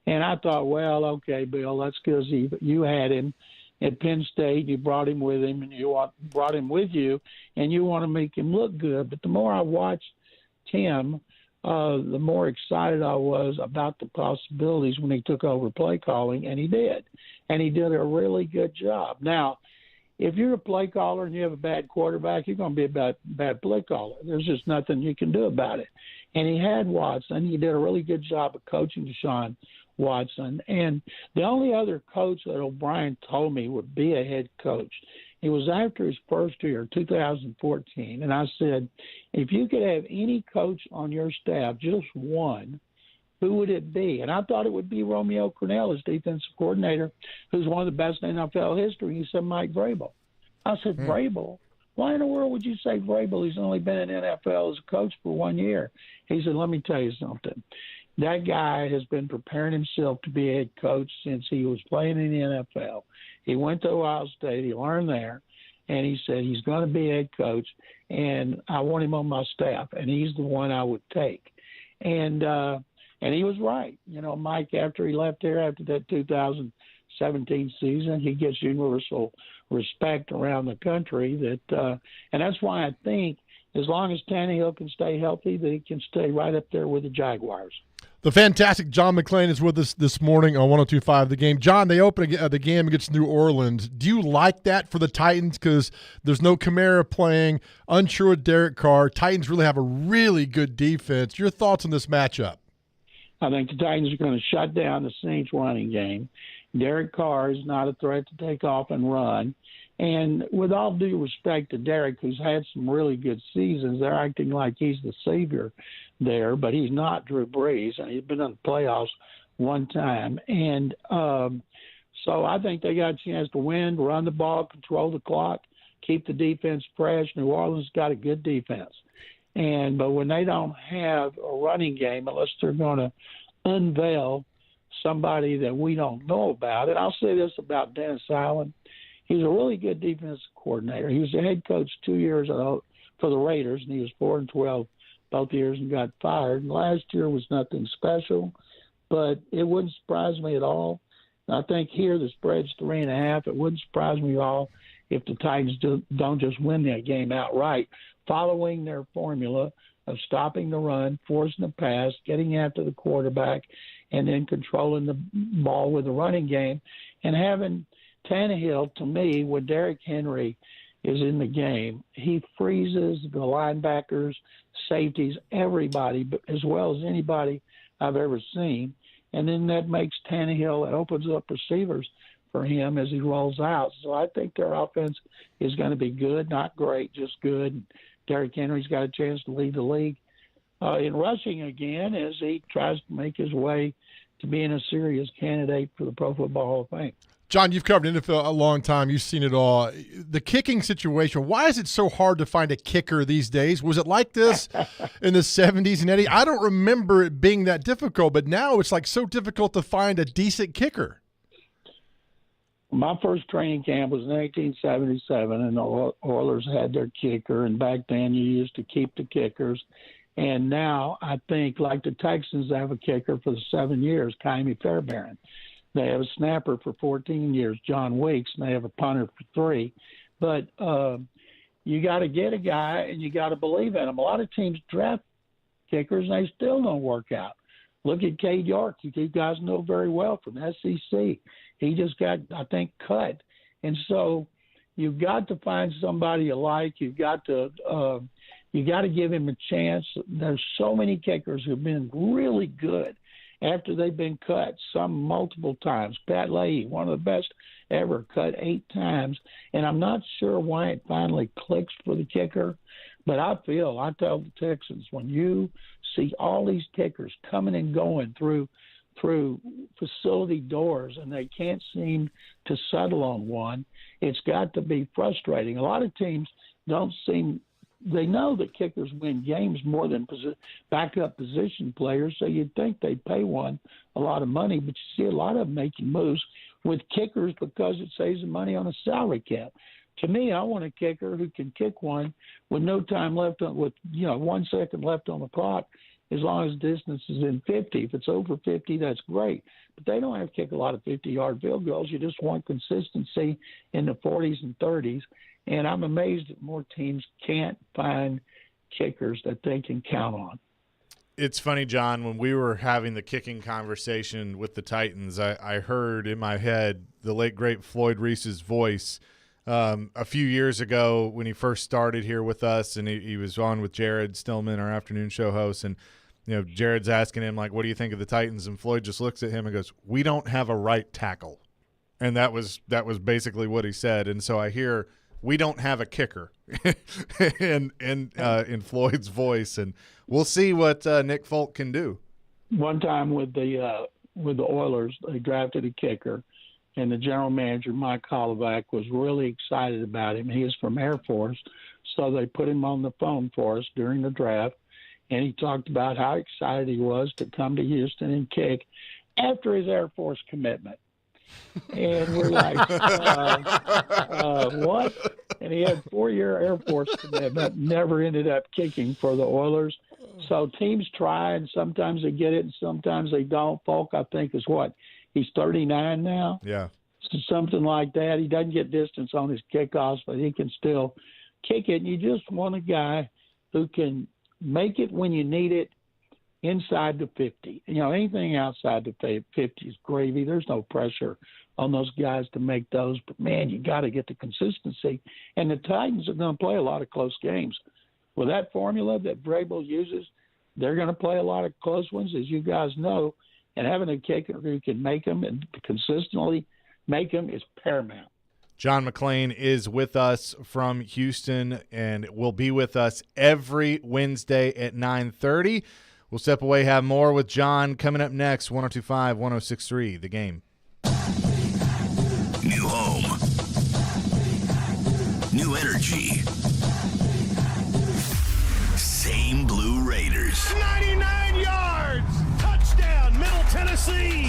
And I thought, well, okay, Bill, that's because you had him at Penn State. You brought him with him, and brought him with you, and you want to make him look good. But the more I watched Tim, the more excited I was about the possibilities when he took over play calling, and he did. And he did a really good job. Now, if you're a play caller and you have a bad quarterback, you're going to be a bad play caller. There's just nothing you can do about it. And he had Watson. He did a really good job of coaching Deshaun Watson. And the only other coach that O'Brien told me would be a head coach, it was after his first year, 2014. And I said, if you could have any coach on your staff, just one, who would it be? And I thought it would be Romeo Crennel, his defensive coordinator, who's one of the best in NFL history. He said Mike Vrabel. I said, Vrabel? Why in the world would you say Vrabel? He's only been in NFL as a coach for 1 year. He said, let me tell you something. That guy has been preparing himself to be a head coach since he was playing in the NFL. He went to Ohio State. He learned there. And he said he's going to be a head coach, and I want him on my staff, and he's the one I would take. And he was right. You know, Mike, after he left there after that 2017 season, he gets universal respect around the country. And that's why I think as long as Tannehill can stay healthy, that he can stay right up there with the Jaguars. The fantastic John McClain is with us this morning on 102.5 The Game. John, they open the game against New Orleans. Do you like that for the Titans? Because there's no Kamara playing, unsure with Derek Carr. Titans really have a really good defense. Your thoughts on this matchup? I think the Titans are going to shut down the Saints running game. Derek Carr is not a threat to take off and run. And with all due respect to Derek, who's had some really good seasons, they're acting like he's the savior there, but he's not Drew Brees, and he's been in the playoffs one time. And so I think they got a chance to win, run the ball, control the clock, keep the defense fresh. New Orleans got a good defense. But when they don't have a running game, unless they're going to unveil somebody that we don't know about, and I'll say this about Dennis Allen, he's a really good defensive coordinator. He was the head coach 2 years for the Raiders, and he was 4-12 both years and got fired. And last year was nothing special, but it wouldn't surprise me at all. And I think here the spread's 3.5. It wouldn't surprise me at all if the Titans don't just win that game outright, following their formula of stopping the run, forcing the pass, getting after the quarterback, and then controlling the ball with the running game, and having Tannehill, to me, when Derrick Henry is in the game, he freezes the linebackers, safeties, everybody, but as well as anybody I've ever seen. And then that makes Tannehill, it opens up receivers for him as he rolls out. So I think their offense is going to be good, not great, just good. And Derrick Henry's got a chance to lead the league in rushing again as he tries to make his way to being a serious candidate for the Pro Football Hall of Fame. John, you've covered NFL a long time. You've seen it all. The kicking situation, why is it so hard to find a kicker these days? Was it like this in the 70s and 80s? I don't remember it being that difficult, but now it's like so difficult to find a decent kicker. My first training camp was in 1977, and the Oilers had their kicker, and back then you used to keep the kickers. And now I think, like the Texans, have a kicker for the 7 years, Kaimi Fairbairn. They have a snapper for 14 years, John Weeks, and they have a punter for 3. But you got to get a guy, and you got to believe in him. A lot of teams draft kickers, and they still don't work out. Look at Cade York. You guys know very well from SEC. He just got, I think, cut. And so you've got to find somebody you like. You've got to give him a chance. There's so many kickers who've been really good after they've been cut, some multiple times. Pat Leahy, one of the best ever, cut 8 times. And I'm not sure why it finally clicks for the kicker. But I tell the Texans, when you see all these kickers coming and going through facility doors and they can't seem to settle on one, it's got to be frustrating. A lot of teams they know that kickers win games more than backup position players, so you'd think they'd pay one a lot of money, but you see a lot of them making moves with kickers because it saves them money on a salary cap. To me, I want a kicker who can kick one with no time left, with 1 second left on the clock, as long as distance is in 50. If it's over 50, that's great. But they don't have to kick a lot of 50-yard field goals. You just want consistency in the 40s and 30s. And I'm amazed that more teams can't find kickers that they can count on. It's funny, John, when we were having the kicking conversation with the Titans, I heard in my head the late, great Floyd Reese's voice a few years ago when he first started here with us, and he was on with Jared Stillman, our afternoon show host, and Jared's asking him, like, what do you think of the Titans? And Floyd just looks at him and goes, we don't have a right tackle. And that was basically what he said. And so I hear, we don't have a kicker in Floyd's voice, and we'll see what Nick Folk can do. One time with the Oilers, they drafted a kicker, and the general manager, Mike Holovac, was really excited about him. He is from Air Force, so they put him on the phone for us during the draft, and he talked about how excited he was to come to Houston and kick after his Air Force commitment. And we're like, what? And he had 4-year Air Force commitment, never ended up kicking for the Oilers. So teams try, and sometimes they get it, and sometimes they don't. Falk, I think, is what? He's 39 now? Yeah. So something like that. He doesn't get distance on his kickoffs, but he can still kick it. And you just want a guy who can make it when you need it inside the 50. Anything outside the 50 is gravy. There's no pressure on those guys to make those. But, man, you got to get the consistency. And the Titans are going to play a lot of close games. With that formula that Vrabel uses, they're going to play a lot of close ones, as you guys know. And having a kicker who can make them and consistently make them is paramount. John McClain is with us from Houston and will be with us every Wednesday at 9:30. We'll step away, have more with John coming up next. 102.5, 106.3, The Game. New home. New energy. Same Blue Raiders. 99 yards! Touchdown, Middle Tennessee!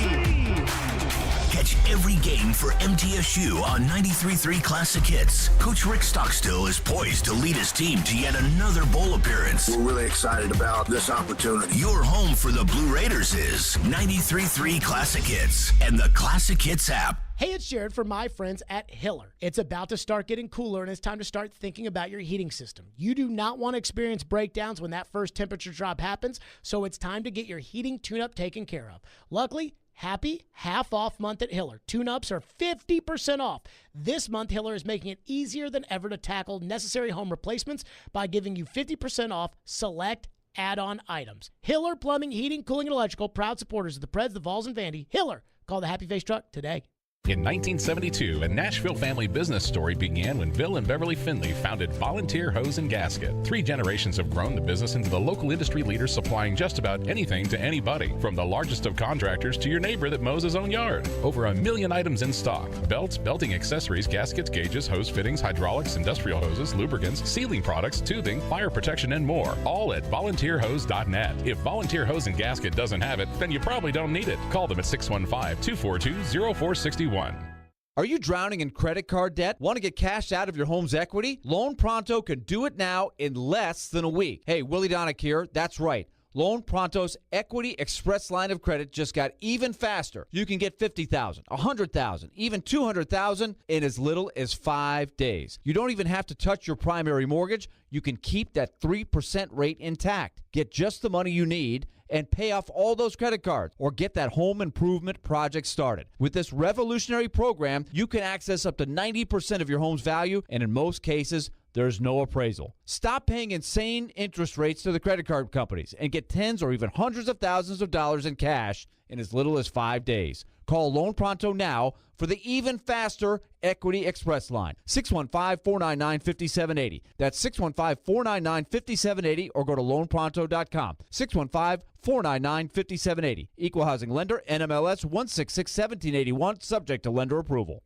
Catch every game for MTSU on 93.3 Classic Hits. Coach Rick Stockstill is poised to lead his team to yet another bowl appearance. We're really excited about this opportunity. Your home for the Blue Raiders is 93.3 Classic Hits and the Classic Hits app. Hey, it's Jared from my friends at Hiller. It's about to start getting cooler, and it's time to start thinking about your heating system. You do not want to experience breakdowns when that first temperature drop happens, so it's time to get your heating tune-up taken care of. Luckily, happy half-off month at Hiller. Tune-ups are 50% off. This month, Hiller is making it easier than ever to tackle necessary home replacements by giving you 50% off select add-on items. Hiller Plumbing, Heating, Cooling, and Electrical, proud supporters of the Preds, the Vols, and Vandy. Hiller, call the Happy Face truck today. In 1972, a Nashville family business story began when Bill and Beverly Finley founded Volunteer Hose and Gasket. 3 generations have grown the business into the local industry leader supplying just about anything to anybody, from the largest of contractors to your neighbor that mows his own yard. Over 1 million items in stock: belts, belting accessories, gaskets, gauges, hose fittings, hydraulics, industrial hoses, lubricants, sealing products, tubing, fire protection, and more. All at volunteerhose.net. If Volunteer Hose and Gasket doesn't have it, then you probably don't need it. Call them at 615-242-0461. Are you drowning in credit card debt? Want to get cash out of your home's equity? Loan Pronto can do it now in less than a week. Hey, Willie Donick here. That's right. Loan Pronto's Equity Express line of credit just got even faster. You can get $50,000, $100,000, even $200,000 in as little as 5 days. You don't even have to touch your primary mortgage. You can keep that 3% rate intact. Get just the money you need and pay off all those credit cards or get that home improvement project started. With this revolutionary program, you can access up to 90% of your home's value, and in most cases, there's no appraisal. Stop paying insane interest rates to the credit card companies and get tens or even hundreds of thousands of dollars in cash in as little as 5 days. Call Loan Pronto now for the even faster Equity Express line. 615-499-5780. That's 615-499-5780 or go to loanpronto.com. 615-499-5780. Equal Housing Lender, NMLS 1661781, subject to lender approval.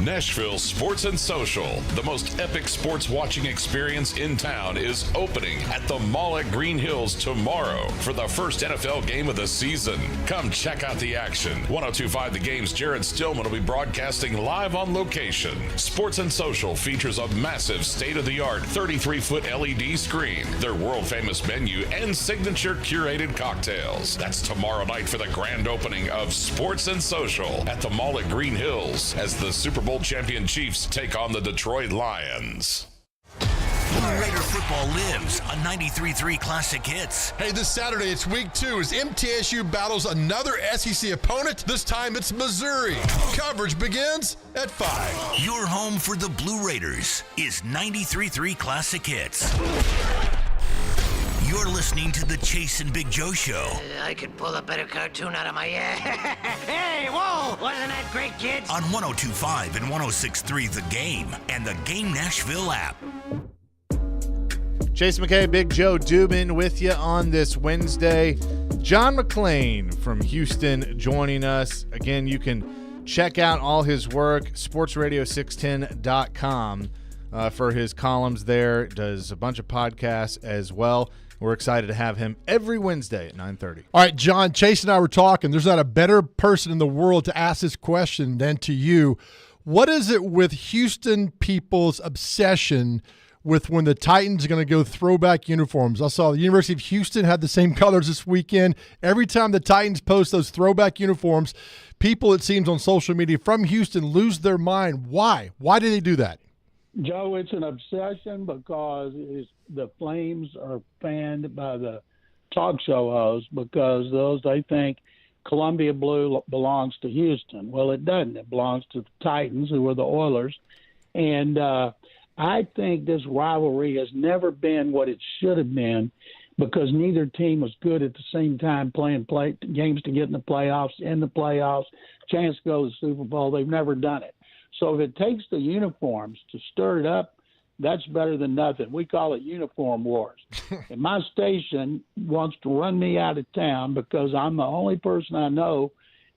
Nashville Sports and Social, the most epic sports watching experience in town, is opening at the Mall at Green Hills tomorrow for the first NFL game of the season. Come check out the action. 102.5 The Game's Jared Stillman will be broadcasting live on location. Sports and Social features a massive state-of-the-art 33-foot LED screen, their world-famous menu, and signature curated cocktails. That's tomorrow night for the grand opening of Sports and Social at the Mall at Green Hills as the Super Bowl champion Chiefs take on the Detroit Lions. Blue Raider football lives on 93.3 Classic Hits. Hey, this Saturday it's week 2 as MTSU battles another SEC opponent. This time it's Missouri. Coverage begins at 5. Your home for the Blue Raiders is 93.3 Classic Hits. You're listening to the Chase and Big Joe Show. I could pull a better cartoon out of my ass. Hey, whoa! Wasn't that great, kids? On 102.5 and 106.3 The Game and the Game Nashville app. Chase McKay, Big Joe Dubin with you on this Wednesday. John McClain from Houston joining us. Again, you can check out all his work, sportsradio610.com for his columns there. Does a bunch of podcasts as well. We're excited to have him every Wednesday at 9:30. All right, John, Chase and I were talking. There's not a better person in the world to ask this question than to you. What is it with Houston people's obsession with when the Titans are going to go throwback uniforms? I saw the University of Houston had the same colors this weekend. Every time the Titans post those throwback uniforms, people, it seems, on social media from Houston lose their mind. Why? Why do they do that? Joe, it's an obsession because the Flames are fanned by the talk show hosts because they think Columbia Blue belongs to Houston. Well, it doesn't. It belongs to the Titans, who are the Oilers. And I think this rivalry has never been what it should have been because neither team was good at the same time playing games to get in the playoffs, chance to go to the Super Bowl. They've never done it. So if it takes the uniforms to stir it up, that's better than nothing. We call it uniform wars. And my station wants to run me out of town because I'm the only person I know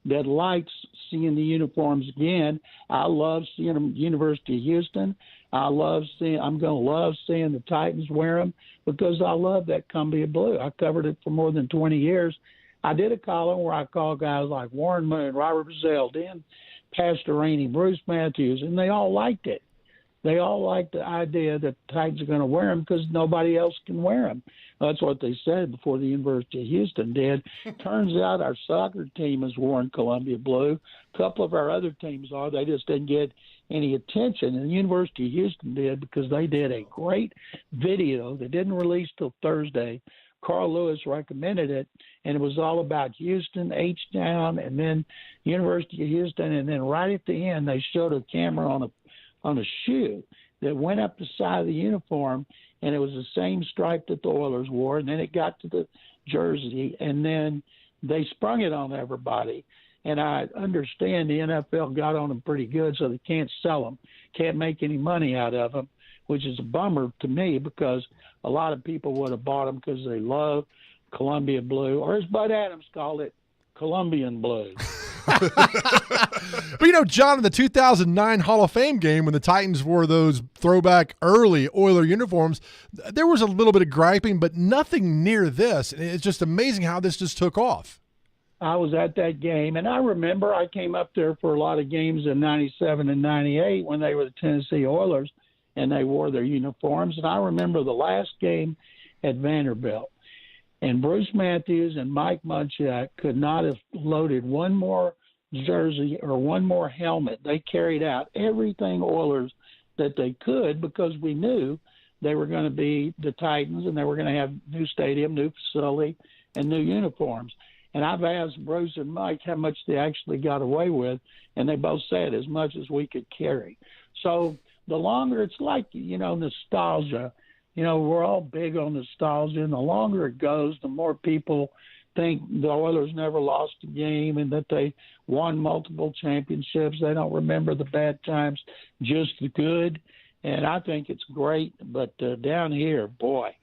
that likes seeing the uniforms again. I love seeing them University of Houston. I'm going to love seeing the Titans wear them because I love that Columbia Blue. I covered it for more than 20 years. I did a column where I called guys like Warren Moon, Robert Brazell, Dan Pastor Rainey, Bruce Matthews, and they all liked it. They all liked the idea that the Titans are going to wear them because nobody else can wear them. That's what they said before the University of Houston did. Turns out our soccer team has worn Columbia Blue. A couple of our other teams are. They just didn't get any attention. And the University of Houston did because they did a great video that didn't release till Thursday. Carl Lewis recommended it, and it was all about Houston, H-Town, and then University of Houston. And then right at the end, they showed a camera on a shoe that went up the side of the uniform, and it was the same stripe that the Oilers wore. And then it got to the jersey, and then they sprung it on everybody. And I understand the NFL got on them pretty good, so they can't sell them, can't make any money out of them, which is a bummer to me because a lot of people would have bought them because they love Columbia Blue, or as Bud Adams called it, Colombian Blue. But, John, in the 2009 Hall of Fame game when the Titans wore those throwback early Oiler uniforms, there was a little bit of griping, but nothing near this. It's just amazing how this just took off. I was at that game, and I remember I came up there for a lot of games in 97 and 98 when they were the Tennessee Oilers, and they wore their uniforms. And I remember the last game at Vanderbilt. And Bruce Matthews and Mike Munchak could not have loaded one more jersey or one more helmet. They carried out everything Oilers that they could because we knew they were going to be the Titans and they were going to have new stadium, new facility, and new uniforms. And I've asked Bruce and Mike how much they actually got away with, and they both said as much as we could carry. So the longer, it's like, nostalgia. We're all big on nostalgia, and the longer it goes, the more people think the Oilers never lost a game and that they won multiple championships. They don't remember the bad times, just the good. And I think it's great. But down here, boy,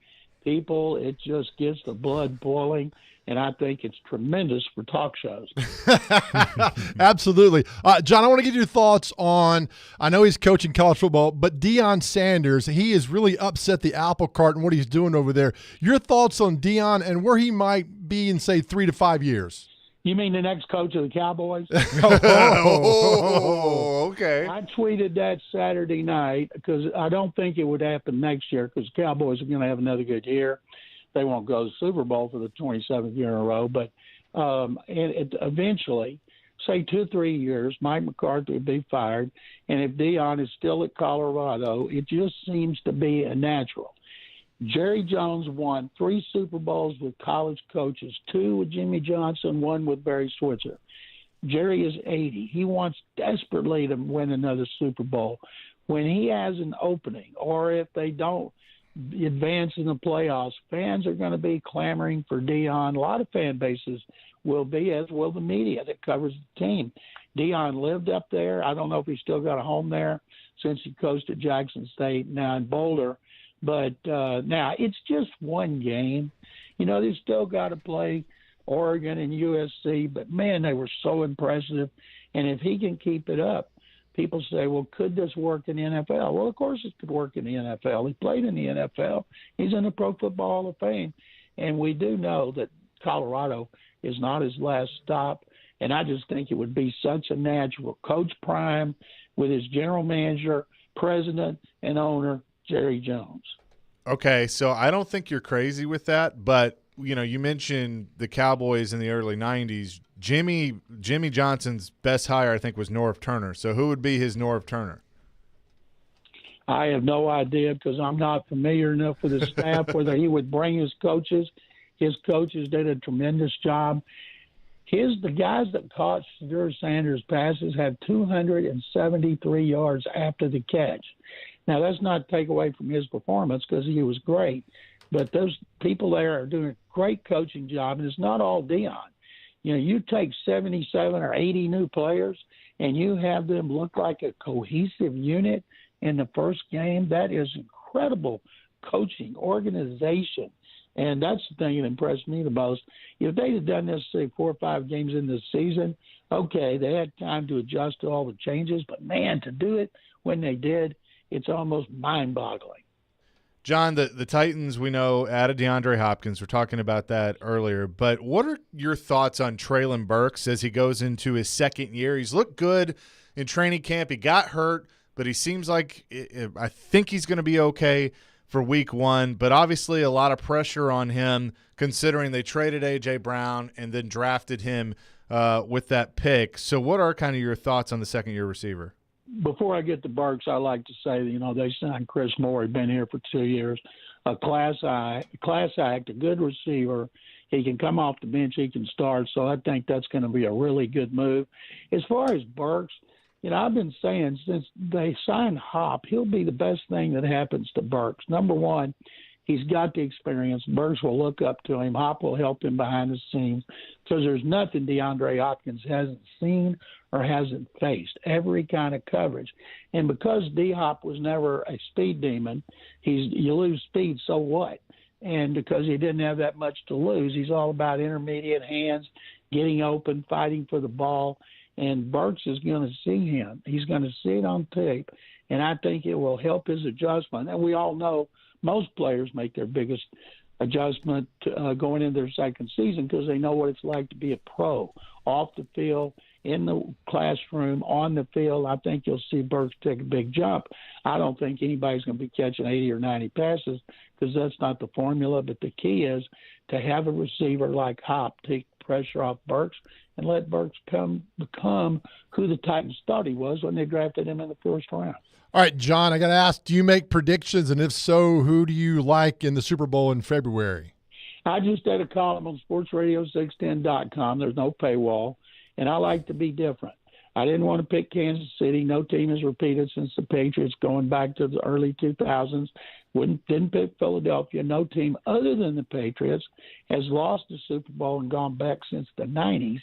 people, it just gets the blood boiling. And I think it's tremendous for talk shows. Absolutely. John, I want to get your thoughts on, I know he's coaching college football, but Deion Sanders, he has really upset the apple cart and what he's doing over there. Your thoughts on Deion and where he might be in, say, 3 to 5 years? You mean the next coach of the Cowboys? Oh, okay. I tweeted that Saturday night because I don't think it would happen next year because the Cowboys are going to have another good year. They won't go to the Super Bowl for the 27th year in a row, but eventually, say 2 or 3 years, Mike McCarthy would be fired, and if Deion is still at Colorado, it just seems to be a natural. Jerry Jones won 3 Super Bowls with college coaches, 2 with Jimmy Johnson, 1 with Barry Switzer. Jerry is 80. He wants desperately to win another Super Bowl. When he has an opening, or if they don't advance in the playoffs, fans are going to be clamoring for Deion. A lot of fan bases will be, as will the media that covers the team. Deion lived up there. I don't know if he's still got a home there since he coached at Jackson State, now in Boulder. But now it's just one game. They still got to play Oregon and USC, but, man, they were so impressive. And if he can keep it up, people say, well, could this work in the NFL? Well, of course it could work in the NFL. He played in the NFL. He's in the Pro Football Hall of Fame. And we do know that Colorado is not his last stop. And I just think it would be such a natural. Coach Prime with his general manager, president, and owner, Jerry Jones. Okay, so I don't think you're crazy with that, but, you mentioned the Cowboys in the early 90s. Jimmy Johnson's best hire, I think, was Norv Turner. So who would be his Norv Turner? I have no idea because I'm not familiar enough with his staff, whether he would bring his coaches. His coaches did a tremendous job. The guys that caught Shedeur Sanders' passes had 273 yards after the catch. Now, that's not take away from his performance because he was great. But those people there are doing a great coaching job, and it's not all Deion. You take 77 or 80 new players and you have them look like a cohesive unit in the first game. That is incredible coaching, organization. And that's the thing that impressed me the most. If they'd have done this, say, 4 or 5 games in the season, okay, they had time to adjust to all the changes. But, man, to do it when they did, it's almost mind-boggling. John, the Titans, we know, added DeAndre Hopkins. We're talking about that earlier. But what are your thoughts on Treylon Burks as he goes into his second year? He's looked good in training camp. He got hurt, but he seems like I think he's going to be okay for week 1. But obviously a lot of pressure on him considering they traded A.J. Brown and then drafted him with that pick. So what are kind of your thoughts on the second-year receiver? Before I get to Burks, I like to say, they signed Chris Moore. He's been here for 2 years. A class act, a good receiver. He can come off the bench. He can start. So I think that's going to be a really good move. As far as Burks, I've been saying since they signed Hop, he'll be the best thing that happens to Burks. Number one, he's got the experience. Burks will look up to him. Hop will help him behind the scenes because there's nothing DeAndre Hopkins hasn't seen or hasn't faced, every kind of coverage. And because D-Hop was never a speed demon, you lose speed, so what? And because he didn't have that much to lose, he's all about intermediate hands, getting open, fighting for the ball. And Burks is going to see him. He's going to see it on tape, and I think it will help his adjustment. And we all know most players make their biggest adjustment going into their second season because they know what it's like to be a pro, off the field, in the classroom, on the field, I think you'll see Burks take a big jump. I don't think anybody's going to be catching 80 or 90 passes because that's not the formula. But the key is to have a receiver like Hop take pressure off Burks and let Burks become who the Titans thought he was when they drafted him in the first round. All right, John, I got to ask, do you make predictions? And if so, who do you like in the Super Bowl in February? I just did a column on sportsradio610.com. There's no paywall. And I like to be different. I didn't want to pick Kansas City. No team has repeated since the Patriots going back to the early 2000s. Didn't pick Philadelphia. No team other than the Patriots has lost the Super Bowl and gone back since the 90s.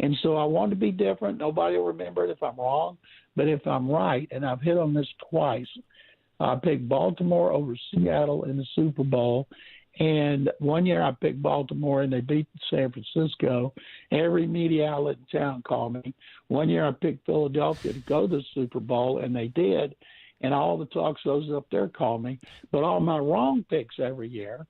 And so I wanted to be different. Nobody will remember it if I'm wrong. But if I'm right, and I've hit on this twice, I picked Baltimore over Seattle in the Super Bowl. And one year I picked Baltimore, and they beat San Francisco. Every media outlet in town called me. One year I picked Philadelphia to go to the Super Bowl, and they did. And all the talk shows up there called me. But all my wrong picks every year,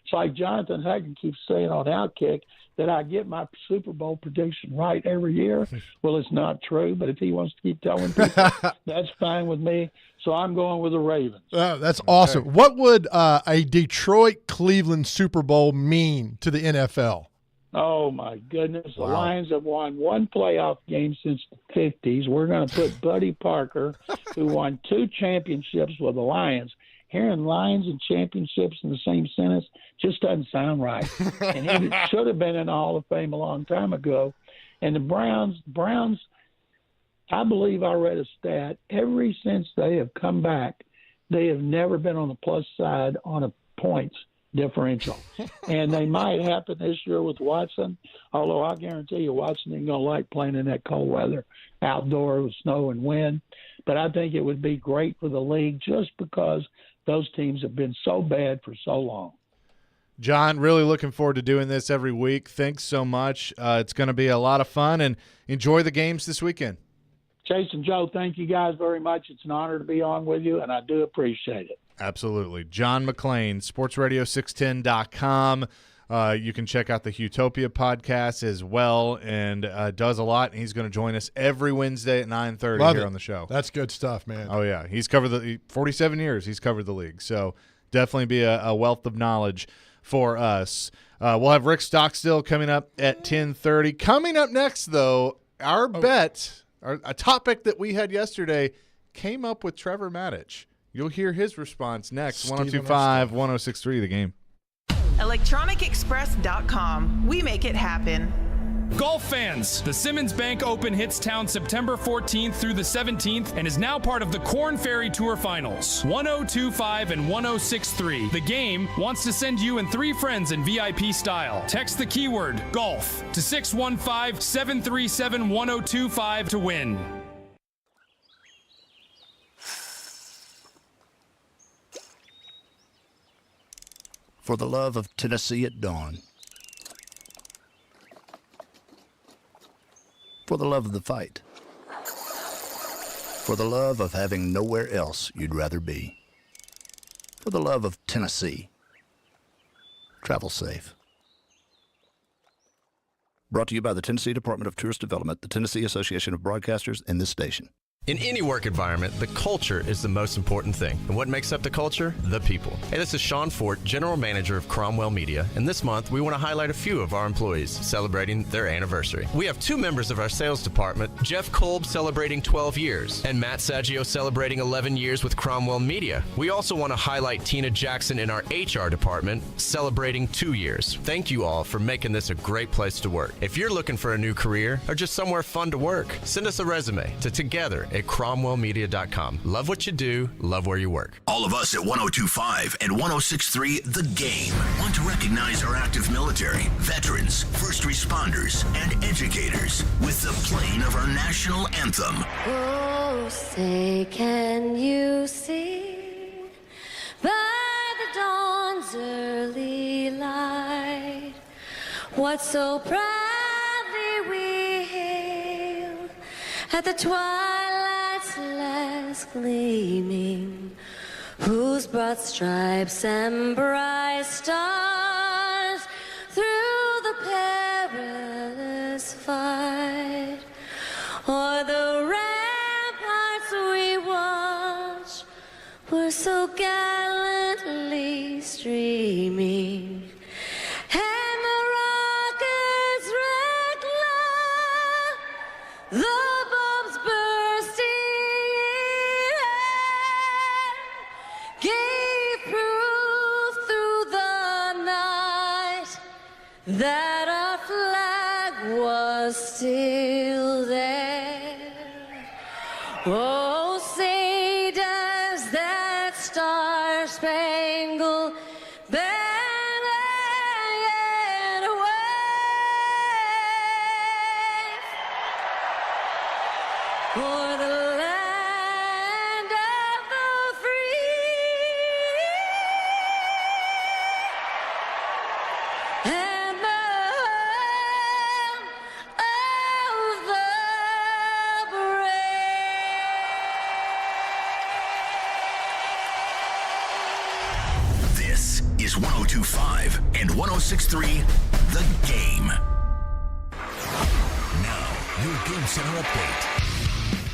it's like Jonathan Hagan keeps saying on Outkick that I get my Super Bowl prediction right every year. Well, it's not true, but if he wants to keep telling people, that's fine with me. So I'm going with the Ravens. That's awesome. Okay. What would a Detroit-Cleveland Super Bowl mean to the NFL? Oh, my goodness. Wow. The Lions have won one playoff game since the 50s. We're going to put Buddy Parker, who won 2 championships with the Lions. Hearing Lions and championships in the same sentence just doesn't sound right. And he should have been in the Hall of Fame a long time ago. And the Browns, I believe I read a stat, ever since they have come back, they have never been on the plus side on a points differential. And they might happen this year with Watson, although I guarantee you Watson ain't going to like playing in that cold weather outdoor with snow and wind. But I think it would be great for the league just because those teams have been so bad for so long. John, really looking forward to doing this every week. Thanks so much. It's going to be a lot of fun, and enjoy the games this weekend. Chase and Joe, thank you guys very much. It's an honor to be on with you, and I do appreciate it. Absolutely. John McClain, sportsradio610.com. You can check out the Utopia podcast as well, and does a lot. And he's going to join us every Wednesday at 9:30 here on the show. That's good stuff, man. Oh, yeah. He's covered 47 years. He's covered the league. So definitely be a wealth of knowledge for us. We'll have Rick Stockstill coming up at 10:30. Coming up next, though, our bet, a topic that we had yesterday, came up with Trevor Maddich. You'll hear his response next. 102.5, 106.3 The Game. ElectronicExpress.com. We make it happen. Golf fans, the Simmons Bank Open hits town September 14th through the 17th and is now part of the Korn Ferry Tour Finals. 102.5 and 106.3. The Game wants to send you and 3 friends in VIP style. Text the keyword golf to 615-737-1025 to win. For the love of Tennessee at dawn. For the love of the fight. For the love of having nowhere else you'd rather be. For the love of Tennessee. Travel safe. Brought to you by the Tennessee Department of Tourist Development, the Tennessee Association of Broadcasters, and this station. In any work environment, the culture is the most important thing. And what makes up the culture? The people. Hey, this is Sean Fort, General Manager of Cromwell Media, and this month we want to highlight a few of our employees celebrating their anniversary. We have 2 members of our sales department, Jeff Kolb celebrating 12 years, and Matt Saggio celebrating 11 years with Cromwell Media. We also want to highlight Tina Jackson in our HR department, celebrating 2 years. Thank you all for making this a great place to work. If you're looking for a new career or just somewhere fun to work, send us a resume to together at cromwellmedia.com. Love what you do, love where you work. All of us at 102.5 and 106.3 The Game want to recognize our active military, veterans, first responders, and educators with the playing of our national anthem. Oh, say, can you see by the dawn's early light what so proudly we hailed at the twilight's last gleaming, whose broad stripes and bright stars through the perilous fight so gallantly streaming, and the rocket's red glow, the bombs bursting in, gave proof through the night that our flag was still there. Oh, say does that star-spangled banner yet wave for the land of the free and the home of the This is 102.5 and 106.3 The Game. Now, your Game Center update.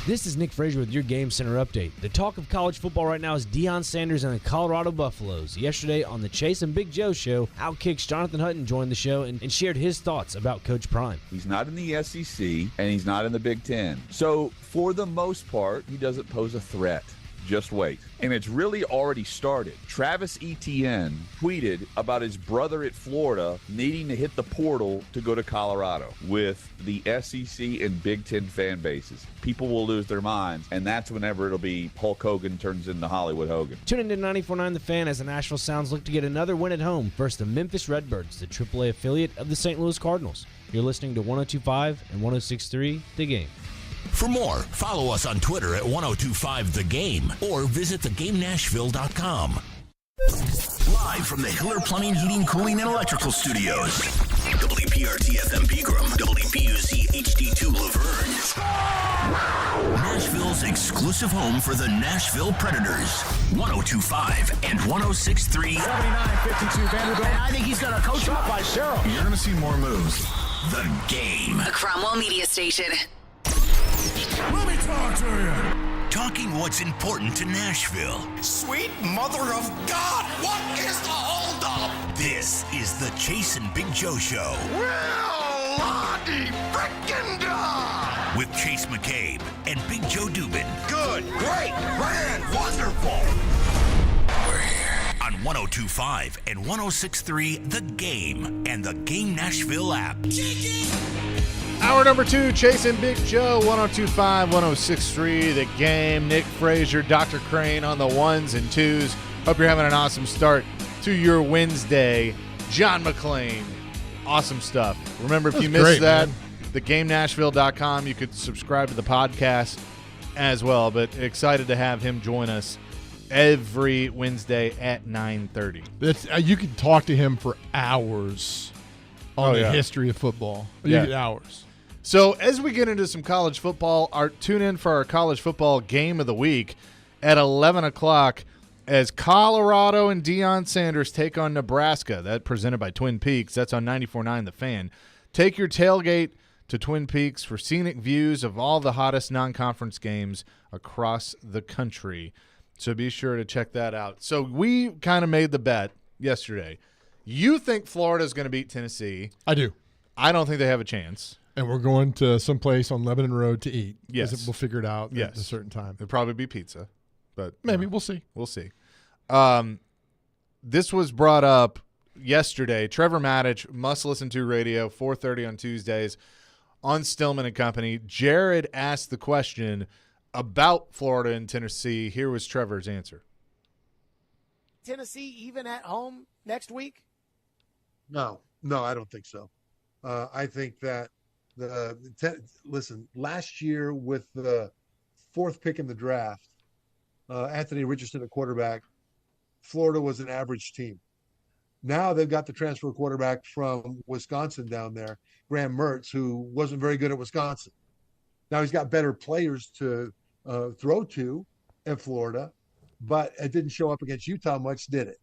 This is Nick Frazier with your Game Center update. The talk of college football right now is Deion Sanders and the Colorado Buffaloes. Yesterday on the Chase and Big Joe show, Outkick's Jonathan Hutton joined the show and shared his thoughts about Coach Prime. He's not in the SEC, and he's not in the Big Ten. So, for the most part, he doesn't pose a threat. Just wait. And it's really already started. Travis Etienne tweeted about his brother at Florida needing to hit the portal to go to Colorado with the SEC and Big Ten fan bases. People will lose their minds, and that's whenever it'll be Hulk Hogan turns into Hollywood Hogan. Tune into 94.9 The Fan as the Nashville Sounds look to get another win at home versus the Memphis Redbirds, the AAA affiliate of the St. Louis Cardinals. You're listening to 102.5 and 106.3 The Game. For more, follow us on Twitter at 1025 The Game or visit thegamenashville.com. Live from the Hiller Plumbing, Heating, Cooling, and Electrical Studios. WPRT FM Pegram, WPUZ HD2 Laverne. Nashville's exclusive home for the Nashville Predators. 1025 and 1063. 79-52 Vanderbilt. And I think he's going to coach Shot by Cheryl. You're going to see more moves. The Game. A Cromwell Media Station. Let me talk to you. Talking what's important to Nashville. Sweet mother of God, what is the holdup? This is the Chase and Big Joe Show. Well, Lottie frickin' da! With Chase McCabe and Big Joe Dubin. Good, great, grand, wonderful. We're here on 102.5 and 106.3 The Game and the Game Nashville app. Hour number 2, Chase and Big Joe, 102.5, 106.3, The Game. Nick Frazier, Dr. Crane on the ones and twos. Hope you're having an awesome start to your Wednesday. John McClain, awesome stuff. Remember, if you missed that, thegamenashville.com, you could subscribe to the podcast as well. But excited to have him join us every Wednesday at 9:30. You could talk to him for hours on the history of football. You get hours. So as we get into some college football, tune in for our college football game of the week at 11 o'clock as Colorado and Deion Sanders take on Nebraska. That presented by Twin Peaks. That's on 94.9 The Fan. Take your tailgate to Twin Peaks for scenic views of all the hottest non-conference games across the country. So be sure to check that out. So we kind of made the bet yesterday. You think Florida's going to beat Tennessee. I do. I don't think they have a chance. And we're going to someplace on Lebanon Road to eat. Yes. We'll figure it out at a certain time. It'll probably be pizza. But maybe. We'll see. We'll see. This was brought up yesterday. Trevor Maddich, Must Listen To Radio, 4:30 on Tuesdays on Stillman and Company. Jared asked the question about Florida and Tennessee. Here was Trevor's answer. Tennessee even at home next week? No, I don't think so. I think that listen, last year with the 4th pick in the draft, Anthony Richardson at quarterback, Florida was an average team. Now they've got the transfer quarterback from Wisconsin down there, Graham Mertz, who wasn't very good at Wisconsin. Now he's got better players to throw to at Florida, but it didn't show up against Utah much, did it?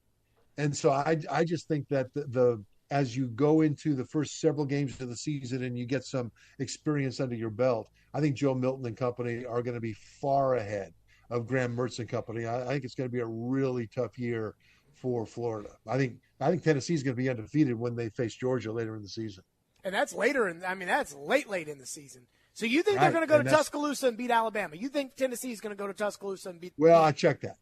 And so I just think that as you go into the first several games of the season and you get some experience under your belt, I think Joe Milton and company are going to be far ahead Graham Mertz and company. I think it's going to be a really tough year for Florida. I think Tennessee is going to be undefeated when they face Georgia later in the season. And that's later, that's late in the season. So you think they're going to go to Tuscaloosa and beat Alabama? You think Tennessee is going to go to Tuscaloosa and beat? Well, I check that.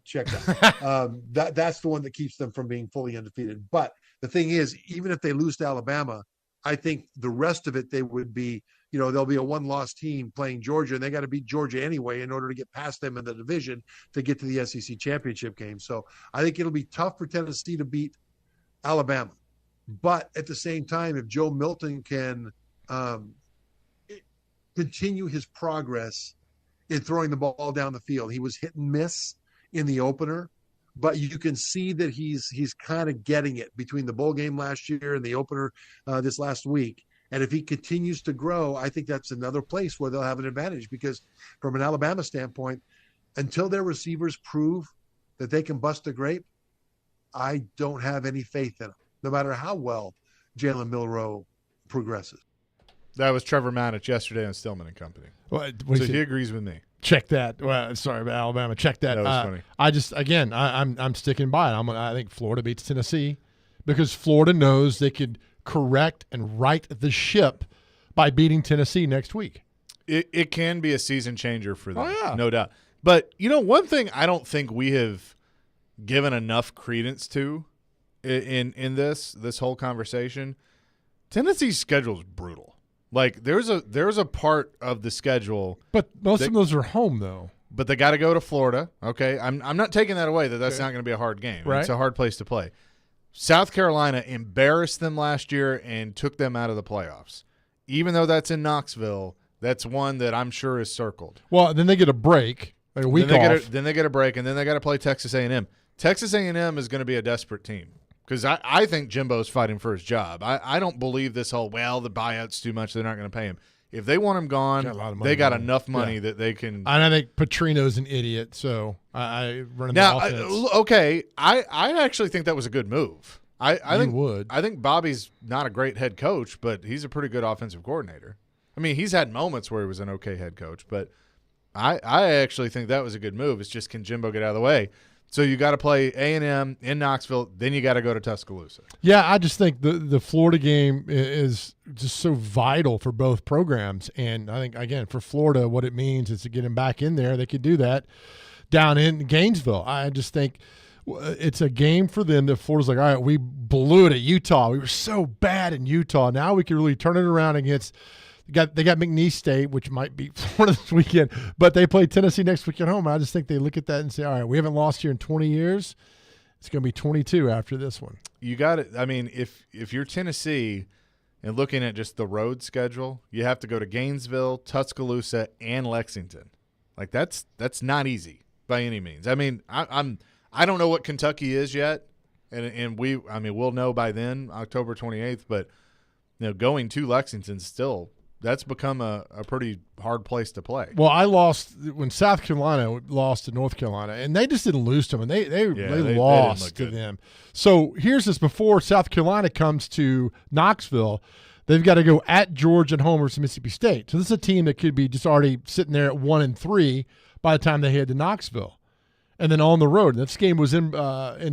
That's the one that keeps them from being fully undefeated. But the thing is, even if they lose to Alabama, I think the rest of it, they would be, they'll be a one-loss team playing Georgia, and they got to beat Georgia anyway in order to get past them in the division to get to the SEC championship game. So I think it'll be tough for Tennessee to beat Alabama. But at the same time, if Joe Milton can continue his progress in throwing the ball down the field, he was hit and miss in the opener, but you can see that he's kind of getting it between the bowl game last year and the opener this last week. And if he continues to grow, I think that's another place where they'll have an advantage, because from an Alabama standpoint, until their receivers prove that they can bust a grape, I don't have any faith in them, no matter how well Jalen Milroe progresses. That was Trevor Maddich yesterday on Stillman and Company. Well, so he agrees with me. Check that. Well, sorry about Alabama. Check that. That was funny. I just, again, I'm sticking by it. I think Florida beats Tennessee because Florida knows they could correct and right the ship by beating Tennessee next week. It can be a season changer for them, yeah. No doubt. But, one thing I don't think we have given enough credence to in this whole conversation, Tennessee's schedule is brutal. Like there's a part of the schedule, but most of those are home though. But they got to go to Florida. Okay, I'm not taking that away. That's not going to be a hard game. Right. It's a hard place to play. South Carolina embarrassed them last year and took them out of the playoffs. Even though that's in Knoxville, that's one that I'm sure is circled. Well, then they get a break, like a week off. Then they get a break, and then they got to play Texas A&M. Texas A&M is going to be a desperate team. Because I think Jimbo's fighting for his job. I don't believe this whole, the buyout's too much, they're not going to pay him. If they want him gone, they got enough money that they can. And I think Petrino's an idiot, so I run the offense. Okay, I actually think that was a good move. I would. I think Bobby's not a great head coach, but he's a pretty good offensive coordinator. I mean, he's had moments where he was an okay head coach, but I actually think that was a good move. It's just, can Jimbo get out of the way? So you got to play A&M in Knoxville, then you got to go to Tuscaloosa. Yeah, I just think the Florida game is just so vital for both programs. And I think, again, for Florida, what it means is to get them back in there. They could do that down in Gainesville. I just think it's a game for them that Florida's like, all right, we blew it at Utah. We were so bad in Utah. Now we can really turn it around against – they got McNeese State, which might be Florida this weekend, but they play Tennessee next week at home. I just think they look at that and say, all right, we haven't lost here in 20 years. It's going to be 22 after this one. You got it. I mean, if you're Tennessee and looking at just the road schedule, you have to go to Gainesville, Tuscaloosa, and Lexington. Like that's not easy by any means. I mean, I don't know what Kentucky is yet, and we'll know by then, October 28th. But going to Lexington still. That's become a pretty hard place to play. Well, I lost when South Carolina lost to North Carolina, and they just didn't lose to them. They lost to them. So here's this: before South Carolina comes to Knoxville, they've got to go at Georgia and home versus Mississippi State. So this is a team that could be just already sitting there at 1-3 by the time they head to Knoxville. And then on the road. And this game was in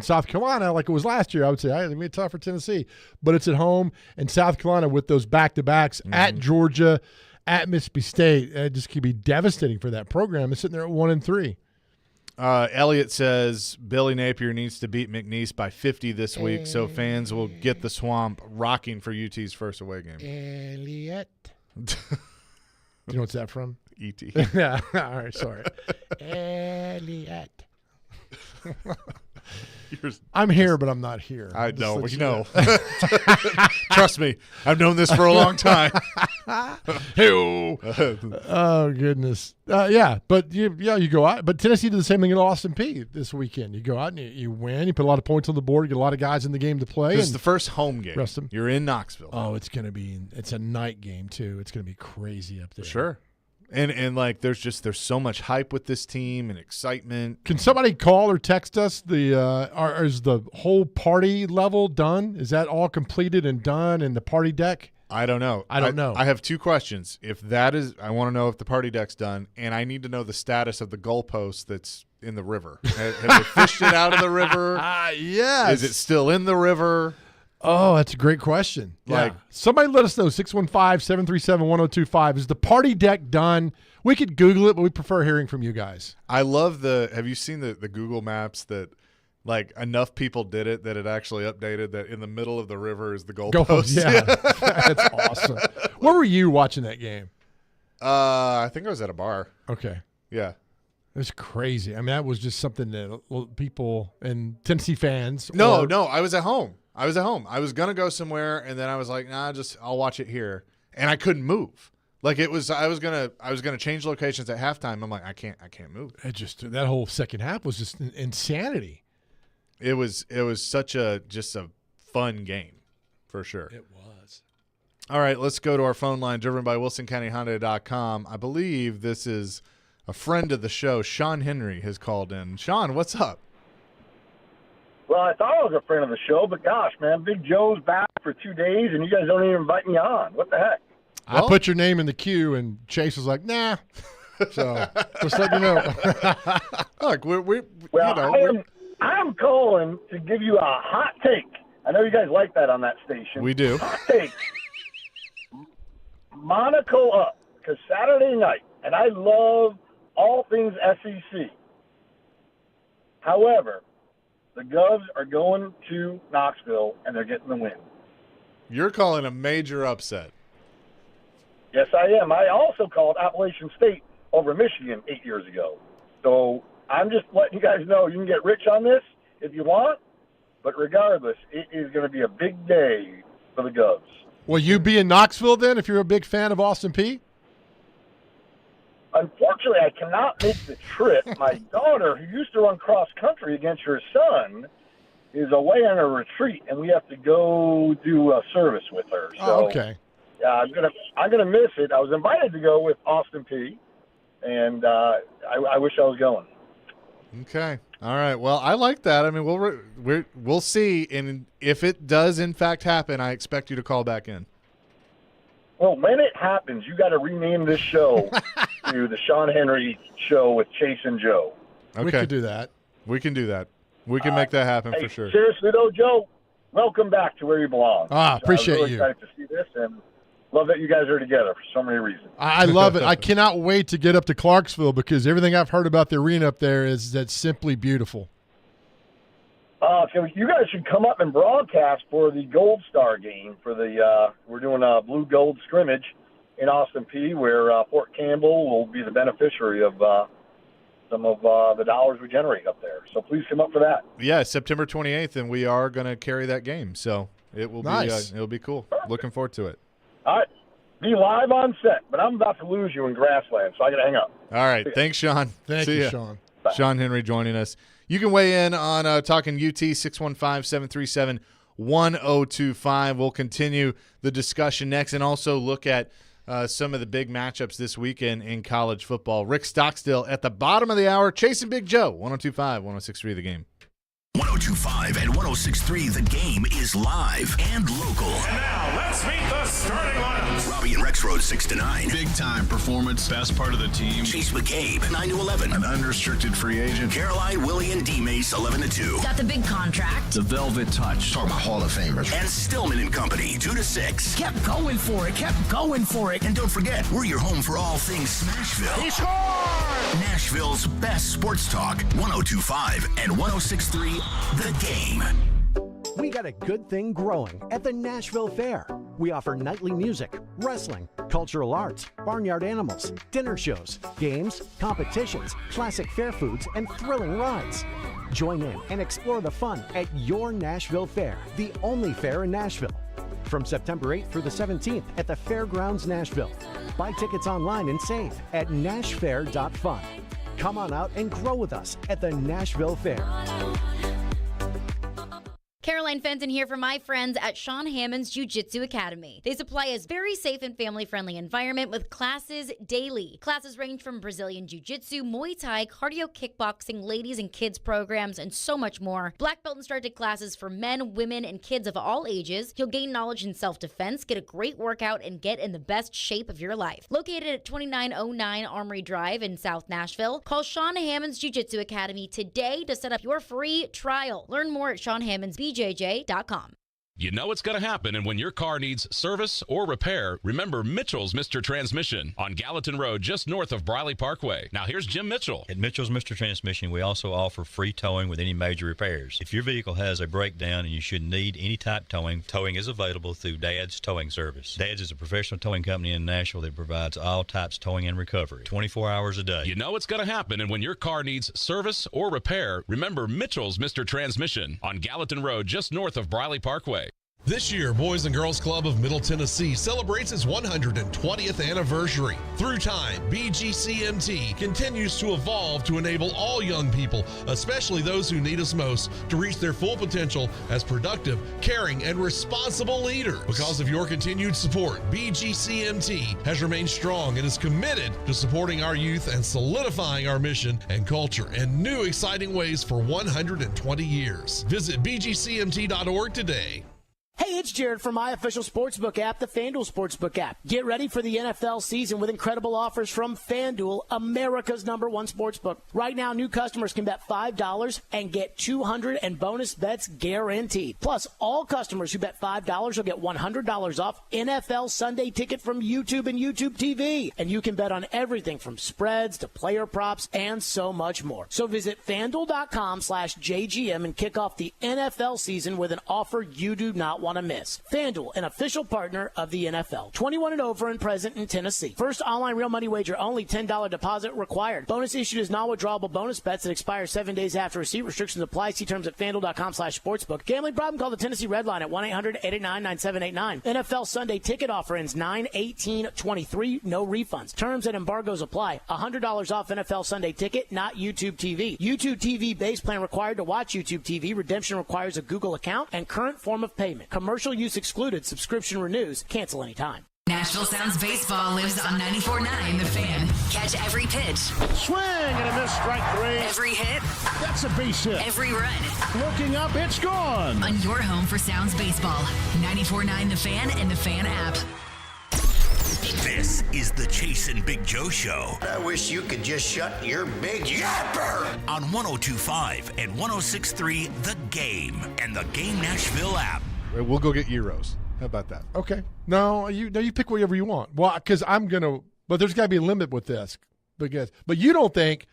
South Carolina like it was last year. I would say, it's going to be tough for Tennessee. But it's at home. And South Carolina with those back-to-backs at Georgia, at Mississippi State, it just could be devastating for that program. It's sitting there at 1-3. Elliot says Billy Napier needs to beat McNeese by 50 this week so fans will get the swamp rocking for UT's first away game. Elliot. Do you know what's that from? E.T. Yeah. All right, sorry. Elliot. I'm here, but I'm not here. I know. You know. Trust me. I've known this for a long time. Oh, goodness. Yeah, but you go out. But Tennessee did the same thing at Austin Peay this weekend. You go out and you win. You put a lot of points on the board. You get a lot of guys in the game to play. This is the first home game. Rest them. You're in Knoxville. Oh, it's a night game, too. It's going to be crazy up there. For sure. And like there's so much hype with this team and excitement. Can somebody call or text us is the whole party level done? Is that all completed and done in the party deck? I don't know. I don't know. I have two questions. If that is, I want to know if the party deck's done, and I need to know the status of the goalpost that's in the river. Have they fished it out of the river? Yes. Is it still in the river? Oh, that's a great question. Like, somebody let us know, 615-737-1025. Is the party deck done? We could Google it, but we prefer hearing from you guys. I love have you seen the Google Maps that, like, enough people did it that it actually updated that in the middle of the river is the goalpost? Yeah. That's awesome. Where were you watching that game? I think I was at a bar. Okay. Yeah. It was crazy. I mean, that was just something that people and Tennessee fans. No, I was at home. I was going to go somewhere, and then I was like, nah, I'll watch it here. And I couldn't move. Like, I was gonna change locations at halftime. I'm like, I can't move. It just, that whole second half was just insanity. It was such a fun game, for sure. It was. All right, let's go to our phone line, driven by WilsonCountyHonda.com. I believe this is a friend of the show. Sean Henry has called in. Sean, what's up? Well, I thought I was a friend of the show, but gosh, man, Big Joe's back for 2 days, and you guys don't even invite me on. What the heck? I put your name in the queue, and Chase was like, nah. So, just let you know. Look, I'm calling to give you a hot take. I know you guys like that on that station. We do. Hot take. Monaco up, because Saturday night, and I love all things SEC. However, the Govs are going to Knoxville, and they're getting the win. You're calling a major upset. Yes, I am. I also called Appalachian State over Michigan 8 years ago. So I'm just letting you guys know you can get rich on this if you want, but regardless, it is going to be a big day for the Govs. Will you be in Knoxville then if you're a big fan of Austin Peay? Unfortunately, I cannot make the trip. My daughter, who used to run cross country against her son, is away on a retreat, and we have to go do a service with her. So, okay. Yeah, I'm gonna miss it. I was invited to go with Austin Peay, and I wish I was going. Okay. All right. Well, I like that. I mean, we'll see, and if it does in fact happen, I expect you to call back in. Well, when it happens, you got to rename this show to the Sean Henry Show with Chase and Joe. Okay. We could do that. We can do that. We can make that happen for sure. Seriously though, Joe, welcome back to where you belong. Appreciate I'm really you. excited to see this, and love that you guys are together for so many reasons. I love it. I cannot wait to get up to Clarksville because everything I've heard about the arena up there is that's simply beautiful. So you guys should come up and broadcast for the Gold Star game for we're doing a blue gold scrimmage in Austin Peay where Fort Campbell will be the beneficiary of some of the dollars we generate up there. So please come up for that. Yeah, September 28th, and we are going to carry that game. So it will nice. It'll be cool. Looking forward to it. All right. Be live on set, but I'm about to lose you in grassland, so I got to hang up. All right. Thanks, Sean. Thank See you, ya. Sean. Bye. Sean Henry joining us. You can weigh in on Talking UT, 615-737-1025. We'll continue the discussion next and also look at some of the big matchups this weekend in college football. Rick Stockstill at the bottom of the hour, chasing Big Joe, 102.5, 106.3 The Game. 102.5 and 106.3 The Game is live and local. And now, let's meet the starting lineups. Robbie and Rex Road 6 to 9. Big time performance, best part of the team. Chase McCabe 9 to 11. An unrestricted free agent. Caroline, Willie, and D Mace 11 to 2. Got the big contract. The Velvet Touch. Talk about Hall of Famers. And Stillman and Company 2 to 6. Kept going for it. And don't forget, we're your home for all things Smashville. He scored! Nashville's best sports talk. 102.5 and 106.3 The Game. We got a good thing growing at the Nashville Fair. We offer nightly music, wrestling, cultural arts, barnyard animals, dinner shows, games, competitions, classic fair foods, and thrilling rides. Join in and explore the fun at your Nashville Fair, the only fair in Nashville. From September 8th through the 17th at the Fairgrounds Nashville. Buy tickets online and save at nashfair.fun. Come on out and grow with us at the Nashville Fair. Caroline Fenton here for my friends at Sean Hammond's Jiu-Jitsu Academy. They supply a very safe and family-friendly environment with classes daily. Classes range from Brazilian Jiu-Jitsu, Muay Thai, cardio kickboxing, ladies and kids programs, and so much more. Black belt instructed classes for men, women, and kids of all ages. You'll gain knowledge in self-defense, get a great workout, and get in the best shape of your life. Located at 2909 Armory Drive in South Nashville, call Sean Hammond's Jiu-Jitsu Academy today to set up your free trial. Learn more at SeanHammondsBJJ.com. You know it's going to happen, and when your car needs service or repair, remember Mitchell's Mr. Transmission on Gallatin Road, just north of Briley Parkway. Now here's Jim Mitchell. At Mitchell's Mr. Transmission, we also offer free towing with any major repairs. If your vehicle has a breakdown and you should need any type towing is available through Dad's Towing Service. Dad's is a professional towing company in Nashville that provides all types towing and recovery, 24 hours a day. You know it's going to happen, and when your car needs service or repair, remember Mitchell's Mr. Transmission on Gallatin Road, just north of Briley Parkway. This year, Boys and Girls Club of Middle Tennessee celebrates its 120th anniversary. Through time, BGCMT continues to evolve to enable all young people, especially those who need us most, to reach their full potential as productive, caring, and responsible leaders. Because of your continued support, BGCMT has remained strong and is committed to supporting our youth and solidifying our mission and culture in new exciting ways for 120 years. Visit bgcmt.org today. Hey, it's Jared from my official sportsbook app, the FanDuel Sportsbook app. Get ready for the NFL season with incredible offers from FanDuel, America's #1 sportsbook. Right now, new customers can bet $5 and get $200 in bonus bets guaranteed. Plus, all customers who bet $5 will get $100 off NFL Sunday Ticket from YouTube and YouTube TV. And you can bet on everything from spreads to player props and so much more. So visit FanDuel.com/JGM and kick off the NFL season with an offer you do not want to miss. FanDuel, an official partner of the NFL. 21 and over and present in Tennessee. First online real money wager only, $10 deposit required. Bonus issued is non-withdrawable bonus bets that expire 7 days after receipt. Restrictions apply. See terms at FanDuel.com/sportsbook. Gambling problem? Call the Tennessee Red Line at 1-800-889-9789. NFL Sunday Ticket offer ends 9/18/23. No refunds. Terms and embargoes apply. $100 off NFL Sunday Ticket, not YouTube TV. YouTube TV base plan required to watch YouTube TV. Redemption requires a Google account and current form of payment. Commercial use excluded. Subscription renews. Cancel anytime. Nashville Sounds Baseball lives on 94.9 The Fan. Catch every pitch. Swing and a miss, strike three. Every hit. That's a base hit. Every run. Looking up, it's gone. On your home for Sounds Baseball. 94.9 The Fan and The Fan app. This is the Chase and Big Joe Show. I wish you could just shut your big yapper. On 102.5 and 106.3 The Game and the Game Nashville app. We'll go get Euros. How about that? Okay. No, you pick whatever you want. Well, because I'm gonna, but there's got to be a limit with this. But you don't think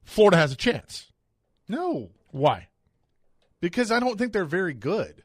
Florida has a chance? No. Why? Because I don't think they're very good.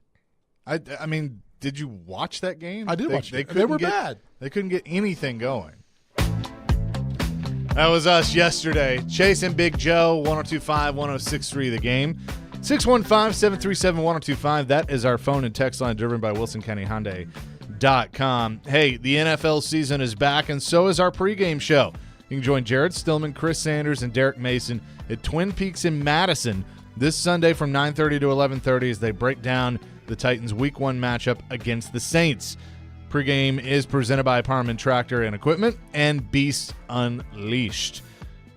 I mean, did you watch that game? I did watch it. They were bad. They couldn't get anything going. That was us yesterday. Chase and Big Joe, 102.5, 106.3 The Game. 615-737-1025. That is our phone and text line driven by WilsonCountyHyundai.com. Hey, the NFL season is back, and so is our pregame show. You can join Jared Stillman, Chris Sanders, and Derek Mason at Twin Peaks in Madison this Sunday from 9:30 to 11:30 as they break down the Titans' Week 1 matchup against the Saints. Pregame is presented by Parman Tractor and Equipment and Beast Unleashed.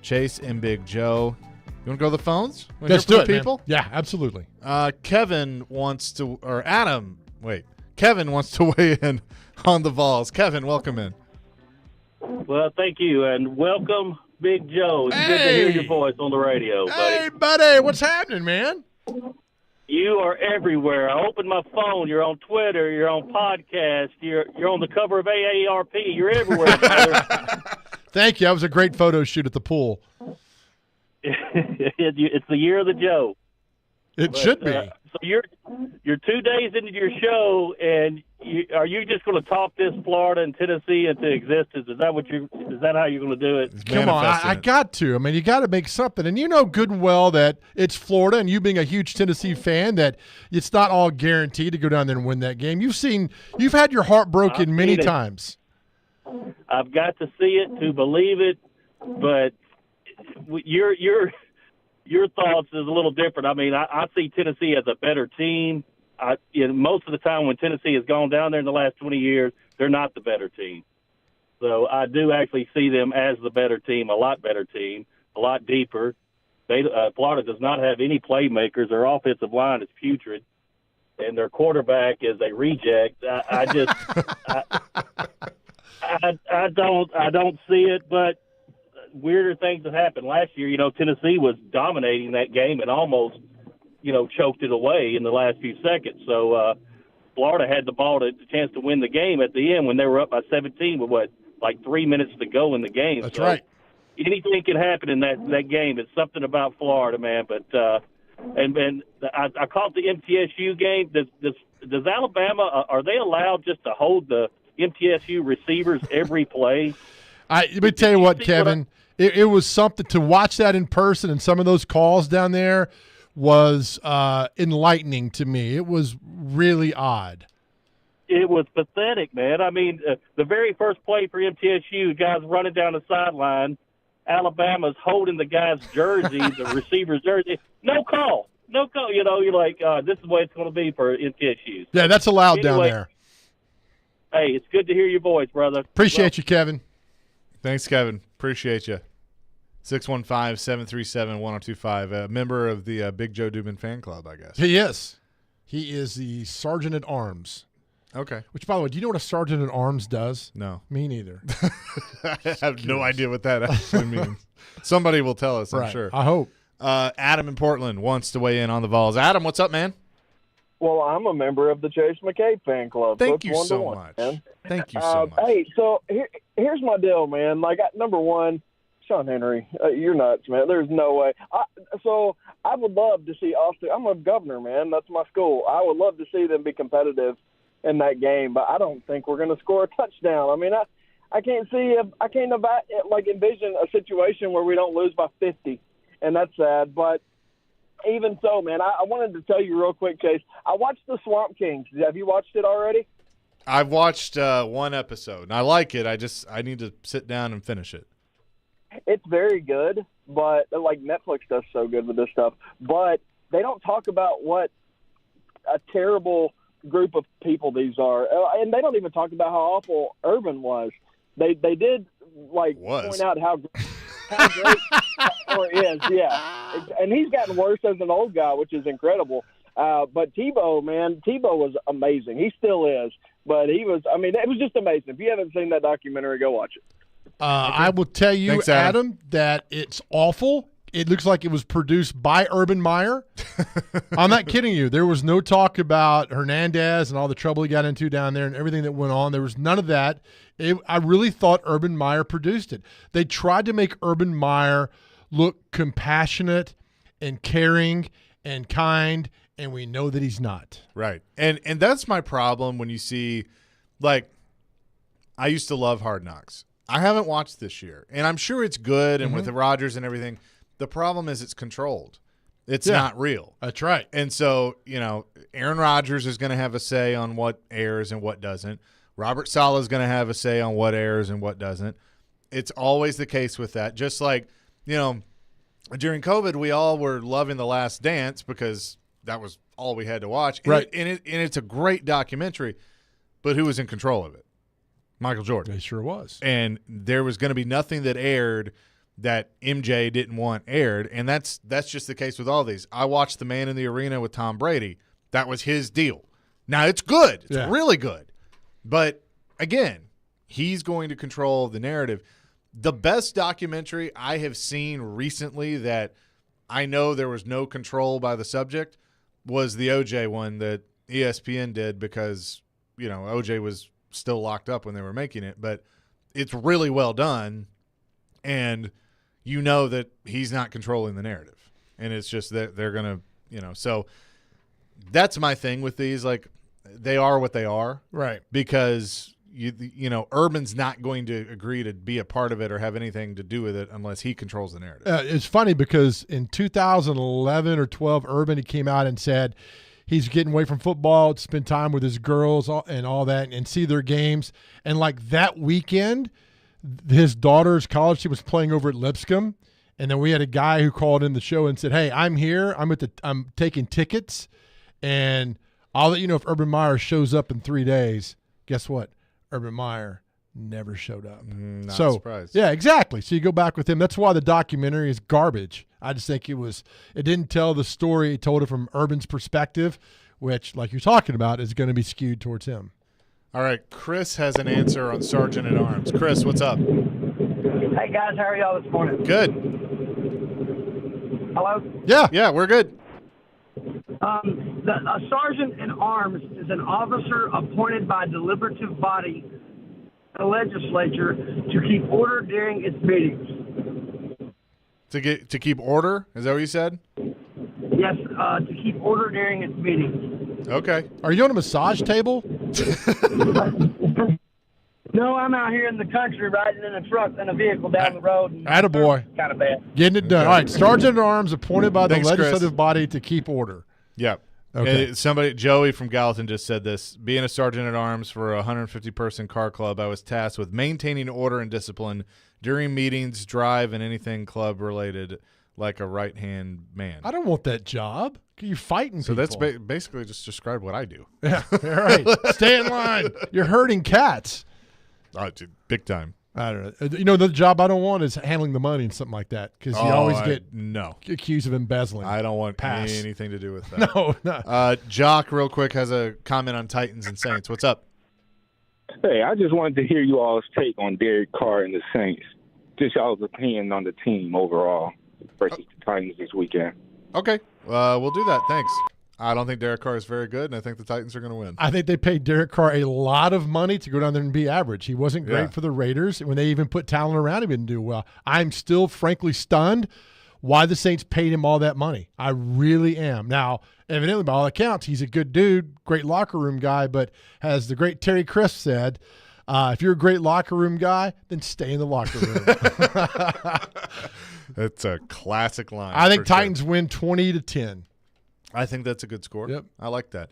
Chase and Big Joe. You want to go to the phones? Let's do it, people? Man. Yeah, absolutely. Kevin wants to weigh in on the Vols. Kevin, welcome in. Well, thank you, and welcome, Big Joe. It's good to hear your voice on the radio, buddy. Hey, buddy, what's happening, man? You are everywhere. I opened my phone. You're on Twitter. You're on podcast. You're on the cover of AARP. You're everywhere, brother. Thank you. That was a great photo shoot at the pool. It's the year of the Joe. It should be. So you're 2 days into your show, and are you just going to talk this Florida and Tennessee into existence? Is that how you're going to do it? Come on, I got to. I mean, you got to make something, and you know good and well that it's Florida, and you being a huge Tennessee fan, that it's not all guaranteed to go down there and win that game. You've had your heart broken many times. I've got to see it to believe it, but your thoughts is a little different. I mean, I see Tennessee as a better team. most of the time when Tennessee has gone down there in the last 20 years, they're not the better team. So I do actually see them as the better team, a lot better team, a lot deeper. Florida does not have any playmakers. Their offensive line is putrid, and their quarterback is a reject. I don't see it, but weirder things have happened. Last year, Tennessee was dominating that game and almost, choked it away in the last few seconds. So Florida had the ball the chance to win the game at the end when they were up by 17 with 3 minutes to go in the game. That's right. Anything can happen in that game. It's something about Florida, man. But I caught the MTSU game. Does Alabama, are they allowed just to hold the MTSU receivers every play? Let me tell you what, Kevin. It was something to watch that in person, and some of those calls down there was enlightening to me. It was really odd. It was pathetic, man. I mean, the very first play for MTSU, guys running down the sideline, Alabama's holding the guy's jersey, the receiver's jersey. No call. You're like, this is the way it's going to be for MTSU. Yeah, that's allowed down there. Hey, it's good to hear your voice, brother. Appreciate you, Kevin. Thanks, Kevin. Appreciate you. 615-737-1025. A member of the Big Joe Dubin fan club, I guess. He is. He is the sergeant at arms. Okay. Which, by the way, do you know what a sergeant at arms does? No. Me neither. I have no idea what that actually means. Somebody will tell us, I'm sure. I hope. Adam in Portland wants to weigh in on the Vols. Adam, what's up, man? Well, I'm a member of the Chase McCabe fan club. Thank so you so much. Man. Thank you so much. Hey, so here's my deal, man. Number one, Sean Henry, you're nuts, man. There's no way. So I would love to see Austin. I'm a governor, man. That's my school. I would love to see them be competitive in that game, but I don't think we're going to score a touchdown. I mean, I can't see I can't envision a situation where we don't lose by 50, and that's sad. But even so, man, I wanted to tell you real quick, Chase. I watched the Swamp Kings. Have you watched it already? I've watched one episode, and I like it. I need to sit down and finish it. It's very good, but Netflix does so good with this stuff. But they don't talk about what a terrible group of people these are, and they don't even talk about how awful Urban was. They did point out how great or is, yeah, and he's gotten worse as an old guy, which is incredible. But Tebow was amazing. He still is, but it was just amazing. If you haven't seen that documentary, go watch it. I will tell you, Thanks, Adam, that it's awful. It looks like it was produced by Urban Meyer. I'm not kidding you. There was no talk about Hernandez and all the trouble he got into down there and everything that went on. There was none of that. I really thought Urban Meyer produced it. They tried to make Urban Meyer look compassionate and caring and kind, and we know that he's not. Right. And that's my problem when you see, I used to love Hard Knocks. I haven't watched this year, and I'm sure it's good, and with the Rodgers and everything. The problem is it's controlled. It's not real. That's right. And so, Aaron Rodgers is going to have a say on what airs and what doesn't. Robert Saleh is going to have a say on what airs and what doesn't. It's always the case with that. Just like, during COVID, we all were loving The Last Dance because that was all we had to watch. Right. And it's a great documentary, but who was in control of it? Michael Jordan. He sure was. And there was going to be nothing that aired that MJ didn't want aired, and that's just the case with all these. I watched The Man in the Arena with Tom Brady. That was his deal. Now, it's good. It's really good. But, again, he's going to control the narrative. The best documentary I have seen recently that I know there was no control by the subject was the OJ one that ESPN did because, OJ was still locked up when they were making it. But it's really well done, and that he's not controlling the narrative. And it's just that they're going to, so that's my thing with these. They are what they are. Right. Because, Urban's not going to agree to be a part of it or have anything to do with it unless he controls the narrative. It's funny because in 2011 or 12, Urban, he came out and said he's getting away from football to spend time with his girls and all that and see their games. And that weekend, his daughter's college team was playing over at Lipscomb, and then we had a guy who called in the show and said, "Hey, I'm here. I'm taking tickets, and I'll let you know if Urban Meyer shows up in 3 days. Guess what? Urban Meyer never showed up. Not so, surprised. Yeah, exactly. So you go back with him. That's why the documentary is garbage. I just think it didn't tell the story. It told it from Urban's perspective, which, like you're talking about, is going to be skewed towards him. All right, Chris has an answer on Sergeant at Arms. Chris, what's up? Hey, guys. How are y'all this morning? Good. Hello? Yeah, we're good. A sergeant in arms is an officer appointed by deliberative body, the legislature, to keep order during its meetings. To keep order? Is that what you said? Yes, to keep order during its meetings. Okay. Are you on a massage table? No, I'm out here in the country riding in a truck in a vehicle down the road. Attaboy. Kind of bad. Getting it done. All right, Sergeant at Arms appointed by the Thanks, legislative Chris. body to keep order. Yeah. Okay. Joey from Gallatin just said this. Being a sergeant at arms for a 150-person car club, I was tasked with maintaining order and discipline during meetings, drive, and anything club-related, like a right-hand man. I don't want that job. You're fighting So people. that's basically just describe what I do. Yeah, all right. Stay in line. You're hurting cats. Dude, big time. I don't know. You know, the job I don't want is handling the money and something like that because you always get accused of embezzling. I don't want Pass. anything to do with that. No. Jock, real quick, has a comment on Titans and Saints. What's up? Hey, I just wanted to hear you all's take on Derek Carr and the Saints. Just y'all's opinion on the team overall versus the Titans this weekend. Okay. We'll do that. Thanks. I don't think Derek Carr is very good, and I think the Titans are going to win. I think they paid Derek Carr a lot of money to go down there and be average. He wasn't great Yeah. for the Raiders. When they even put talent around him, he didn't do well. I'm still, frankly, stunned why the Saints paid him all that money. I really am. Now, evidently, by all accounts, he's a good dude, great locker room guy, but as the great Terry Crisp said, if you're a great locker room guy, then stay in the locker room. That's a classic line. I think for sure. Titans win 20-10. I think that's a good score. Yep. I like that.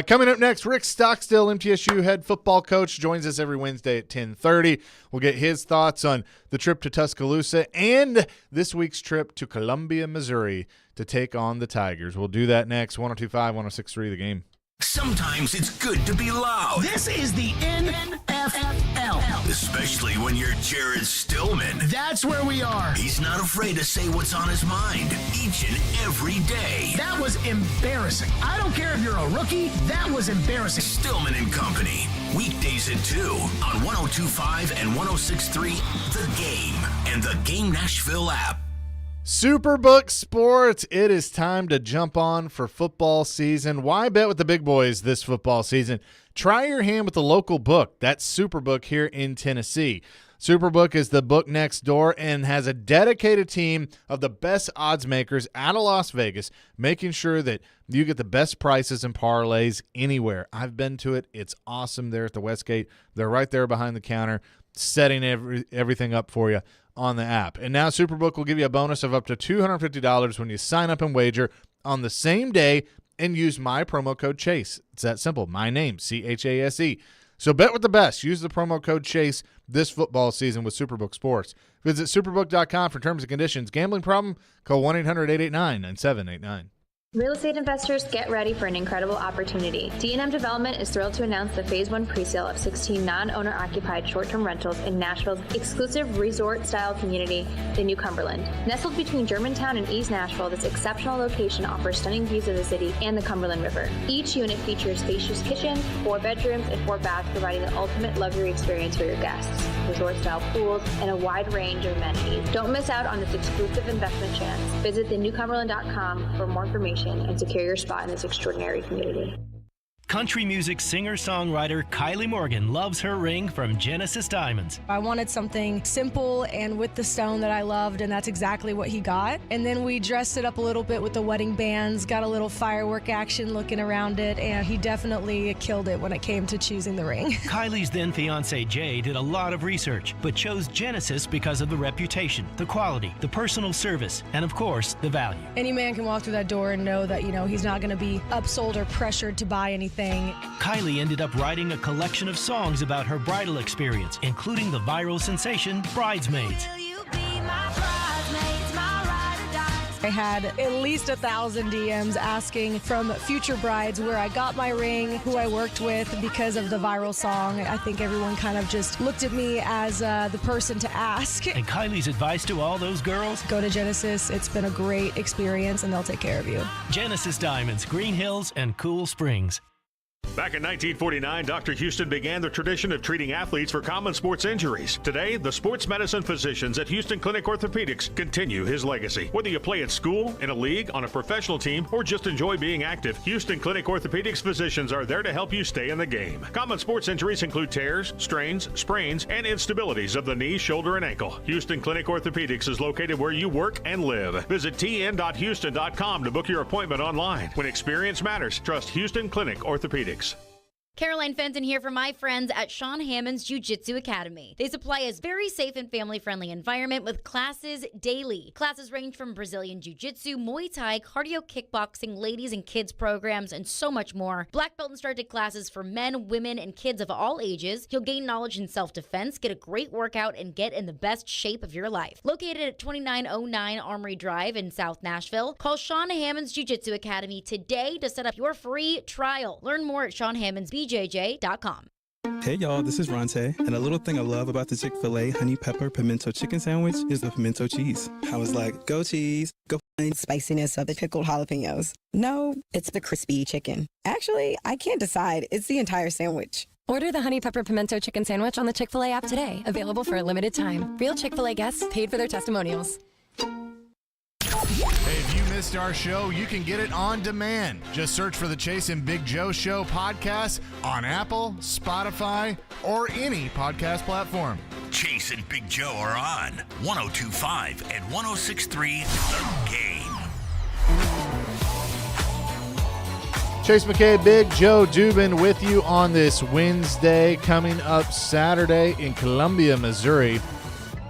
Coming up next, Rick Stockstill, MTSU head football coach, joins us every Wednesday at 10:30. We'll get his thoughts on the trip to Tuscaloosa and this week's trip to Columbia, Missouri to take on the Tigers. We'll do that next. 102.5, 106.3 The Game. Sometimes it's good to be loud. This is the NFL. Especially when you're Jared Stillman. That's where we are. He's not afraid to say what's on his mind each and every day. That was embarrassing. I don't care if you're a rookie. That was embarrassing. Stillman and Company. Weekdays at 2 on 102.5 and 106.3 The Game and the Game Nashville app. Superbook Sports, it is time to jump on for football season. Why bet with the big boys this football season? Try your hand with the local book. That's Superbook here in Tennessee. Superbook is the book next door and has a dedicated team of the best odds makers out of Las Vegas, making sure that you get the best prices and parlays anywhere. I've been to it. It's awesome there at the Westgate. They're right there behind the counter, setting everything up for you on the app. And now Superbook will give you a bonus of up to $250 when you sign up and wager on the same day and use my promo code CHASE. It's that simple. My name, CHASE. So bet with the best. Use the promo code CHASE this football season with Superbook Sports. Visit superbook.com for terms and conditions. Gambling problem? Call 1-800-889-9789. Real estate investors, get ready for an incredible opportunity. D&M Development is thrilled to announce the Phase 1 presale of 16 non-owner occupied short-term rentals in Nashville's exclusive resort-style community, the New Cumberland. Nestled between Germantown and East Nashville, this exceptional location offers stunning views of the city and the Cumberland River. Each unit features spacious kitchens, 4 bedrooms, and 4 baths, providing the ultimate luxury experience for your guests. Resort-style pools and a wide range of amenities. Don't miss out on this exclusive investment chance. Visit thenewcumberland.com for more information and secure your spot in this extraordinary community. Country music singer-songwriter Kylie Morgan loves her ring from Genesis Diamonds. I wanted something simple and with the stone that I loved, and that's exactly what he got. And then we dressed it up a little bit with the wedding bands, got a little firework action looking around it, and he definitely killed it when it came to choosing the ring. Kylie's then-fiancé Jay did a lot of research, but chose Genesis because of the reputation, the quality, the personal service, and of course, the value. Any man can walk through that door and know that, he's not going to be upsold or pressured to buy anything. Kylie ended up writing a collection of songs about her bridal experience, including the viral sensation Bridesmaids. I had at least 1,000 DMs asking from future brides where I got my ring, who I worked with because of the viral song. I think everyone kind of just looked at me as the person to ask. And Kylie's advice to all those girls? Go to Genesis. It's been a great experience, and they'll take care of you. Genesis Diamonds, Green Hills, and Cool Springs. Back in 1949, Dr. Houston began the tradition of treating athletes for common sports injuries. Today, the sports medicine physicians at Houston Clinic Orthopedics continue his legacy. Whether you play at school, in a league, on a professional team, or just enjoy being active, Houston Clinic Orthopedics physicians are there to help you stay in the game. Common sports injuries include tears, strains, sprains, and instabilities of the knee, shoulder, and ankle. Houston Clinic Orthopedics is located where you work and live. Visit tn.houston.com to book your appointment online. When experience matters, trust Houston Clinic Orthopedics. Caroline Fenton here for my friends at Sean Hammond's Jiu-Jitsu Academy. They supply a very safe and family-friendly environment with classes daily. Classes range from Brazilian Jiu-Jitsu, Muay Thai, cardio kickboxing, ladies and kids programs, and so much more. Black belt instructed classes for men, women, and kids of all ages. You'll gain knowledge in self-defense, get a great workout, and get in the best shape of your life. Located at 2909 Armory Drive in South Nashville, call Sean Hammond's Jiu-Jitsu Academy today to set up your free trial. Learn more at SeanHammondsBJJ.com. Hey y'all, this is Ronte, and a little thing I love about the Chick-fil-A Honey Pepper Pimento Chicken Sandwich is the pimento cheese. I was like, go cheese, go spiciness of the pickled jalapenos. No, it's the crispy chicken. Actually, I can't decide. It's the entire sandwich. Order the Honey Pepper Pimento Chicken Sandwich on the Chick-fil-A app today. Available for a limited time. Real Chick-fil-A guests paid for their testimonials. Hey, if you missed our show, you can get it on demand. Just search for the Chase and Big Joe Show podcast on Apple, Spotify, or any podcast platform. Chase and Big Joe are on 102.5 and 106.3 The Game. Chase McKay, Big Joe Dubin with you on this Wednesday. Coming up Saturday in Columbia, Missouri,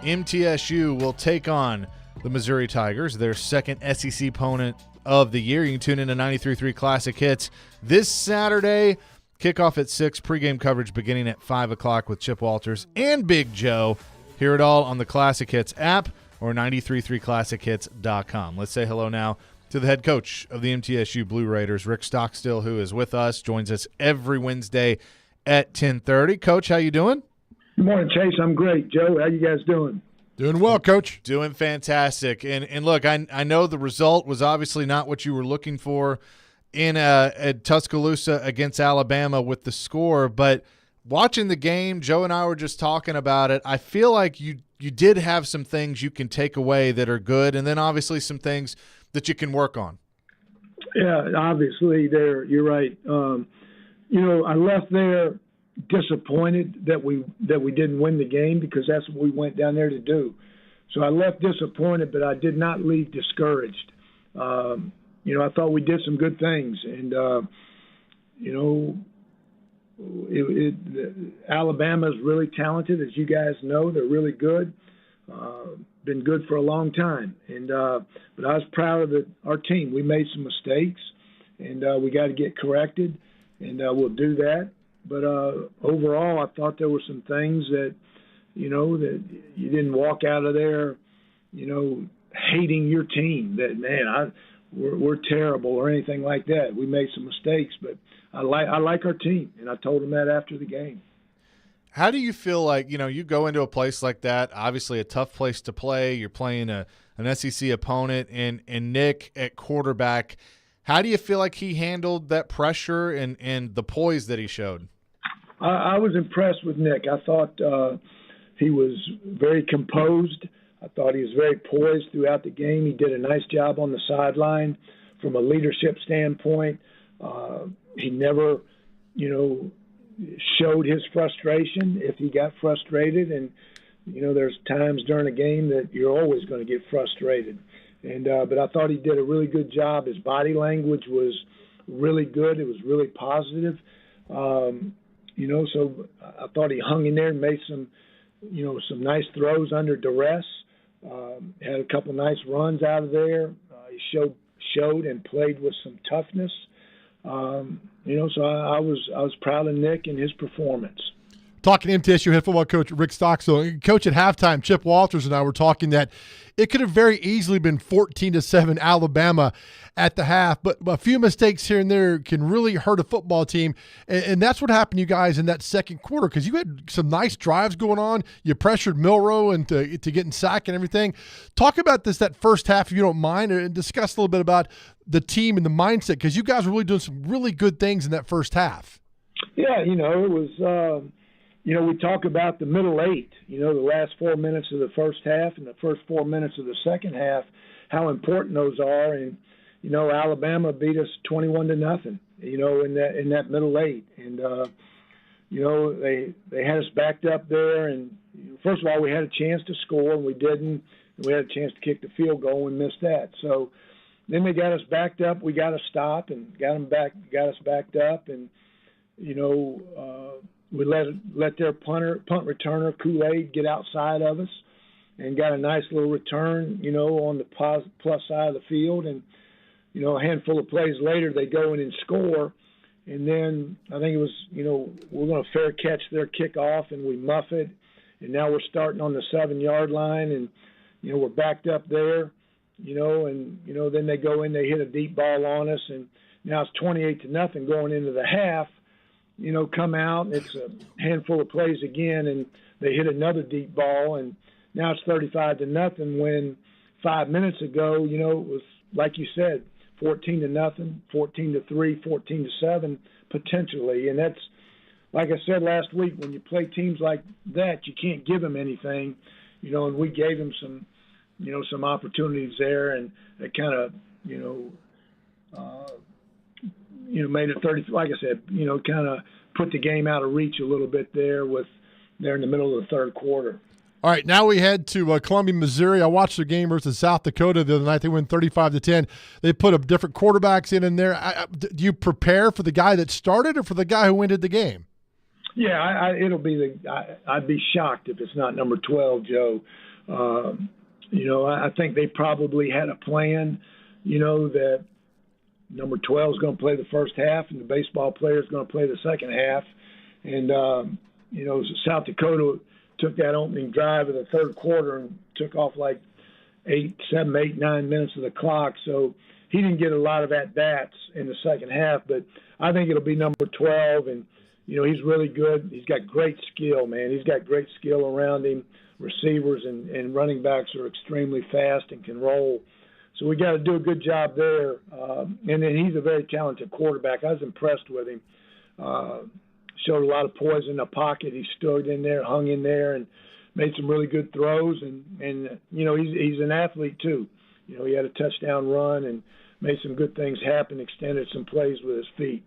MTSU will take on the Missouri Tigers, their second SEC opponent of the year. You can tune in to 93.3 Classic Hits this Saturday. Kickoff at 6, pregame coverage beginning at 5 o'clock with Chip Walters and Big Joe. Hear it all on the Classic Hits app or 933classichits.com. Let's say hello now to the head coach of the MTSU Blue Raiders, Rick Stockstill, who is with us, joins us every Wednesday at 10:30. Coach, how you doing? Good morning, Chase. I'm great. Joe, how you guys doing? Doing well, Coach. Doing fantastic. And look, I know the result was obviously not what you were looking for in at Tuscaloosa against Alabama with the score, but watching the game, Joe and I were just talking about it, I feel like you did have some things you can take away that are good, and then obviously some things that you can work on. Yeah, obviously you're right. I left there disappointed that we didn't win the game because that's what we went down there to do. So I left disappointed, but I did not leave discouraged. I thought we did some good things, and Alabama is really talented, as you guys know. They're really good. Been good for a long time, and but I was proud of our team. We made some mistakes, and we got to get corrected, and we'll do that. But overall, I thought there were some things that, that you didn't walk out of there, hating your team. That, man, we're terrible or anything like that. We made some mistakes, but I like our team, and I told them that after the game. How do you feel like, you go into a place like that, obviously a tough place to play. You're playing an SEC opponent, and Nick at quarterback. How do you feel like he handled that pressure and the poise that he showed? I was impressed with Nick. I thought he was very composed. I thought he was very poised throughout the game. He did a nice job on the sideline from a leadership standpoint. He never, showed his frustration if he got frustrated. And, there's times during a game that you're always going to get frustrated. And but I thought he did a really good job. His body language was really good. It was really positive. So I thought he hung in there and made some nice throws under duress. Had a couple nice runs out of there. He showed and played with some toughness. So I was proud of Nick and his performance. Talking to MTSU head football coach Rick Stockstill. Coach, at halftime, Chip Walters and I were talking that it could have very easily been 14-7 Alabama at the half, but a few mistakes here and there can really hurt a football team, and that's what happened to you guys in that second quarter, because you had some nice drives going on. You pressured Milroe into getting sacked and everything. Talk about that first half, if you don't mind, and discuss a little bit about the team and the mindset, because you guys were really doing some really good things in that first half. Yeah, it was we talk about the middle eight, the last 4 minutes of the first half and the first 4 minutes of the second half, how important those are. And, Alabama beat us 21-0, in that middle eight. And, they had us backed up there. And first of all, we had a chance to score and we didn't. We had a chance to kick the field goal and missed that. So then they got us backed up. We got to stop and got us backed up. And, we let their punt returner, Kool-Aid, get outside of us and got a nice little return, on the plus side of the field. And, a handful of plays later, they go in and score. And then I think it was, we're going to fair catch their kickoff, and we muff it. And now we're starting on the 7-yard line, and, we're backed up there, and, then they go in, they hit a deep ball on us. And now it's 28-0 going into the half. Come out, and it's a handful of plays again, and they hit another deep ball, and now it's 35-0 when 5 minutes ago, it was, like you said, 14-0, 14-3, 14-7, potentially. And that's, like I said last week, when you play teams like that, you can't give them anything, and we gave them some, some opportunities there, and it kind of, made it 30, like I said, kind of put the game out of reach a little bit there in the middle of the third quarter. All right, now we head to Columbia, Missouri. I watched the game versus South Dakota the other night. They win 35-10. They put up different quarterbacks in there. Do you prepare for the guy that started or for the guy who ended the game? Yeah, it'll be I'd be shocked if it's not number 12, Joe. I think they probably had a plan, that number 12 is going to play the first half, and the baseball player is going to play the second half. And, South Dakota took that opening drive of the third quarter and took off like 7, 8, 9 minutes of the clock. So he didn't get a lot of at-bats in the second half, but I think it'll be number 12. And, he's really good. He's got great skill, man. He's got great skill around him. Receivers and running backs are extremely fast and can roll. So we got to do a good job there. And then he's a very talented quarterback. I was impressed with him. Showed a lot of poise in the pocket. He stood in there, hung in there, and made some really good throws. And he's an athlete too. He had a touchdown run and made some good things happen, extended some plays with his feet.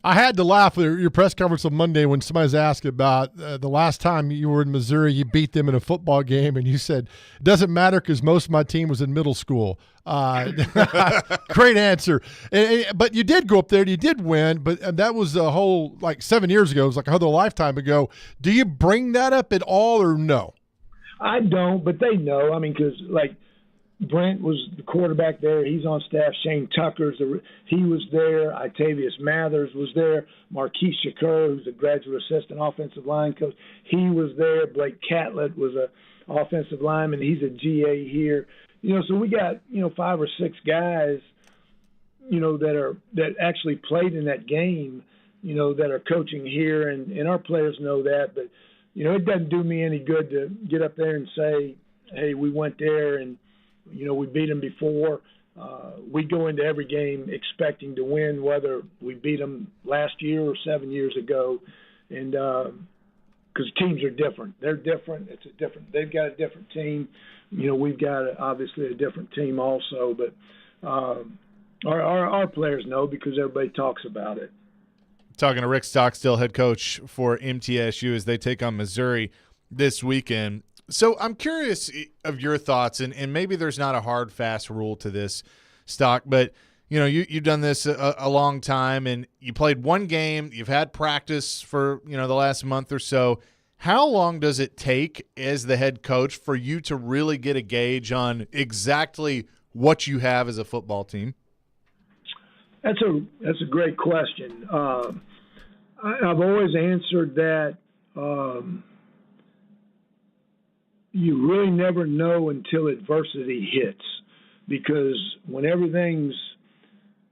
I had to laugh at your press conference on Monday when somebody was asked about the last time you were in Missouri, you beat them in a football game, and you said, it doesn't matter because most of my team was in middle school. Great answer. But you did go up there and you did win, but that was a whole, 7 years ago. It was like another lifetime ago. Do you bring that up at all or no? I don't, but they know. I mean, because, Brent was the quarterback there. He's on staff. Shane he was there. Itavius Mathers was there. Marquise Shakur, who's a graduate assistant offensive line coach, he was there. Blake Catlett was a offensive lineman. He's a GA here. So we got 5 or 6 guys, that actually played in that game, that are coaching here, and our players know that. But it doesn't do me any good to get up there and say, hey, we went there and we beat them before. We go into every game expecting to win, whether we beat them last year or 7 years ago. And because teams are different. They're different. They've got a different team. We've got obviously a different team also. But our players know because everybody talks about it. Talking to Rick Stockstill, head coach for MTSU, as they take on Missouri this weekend. So I'm curious of your thoughts, and maybe there's not a hard, fast rule to this, Stock, but you've done this a long time, and you played one game. You've had practice for the last month or so. How long does it take as the head coach for you to really get a gauge on exactly what you have as a football team? That's a great question. I've always answered that you really never know until adversity hits, because when everything's,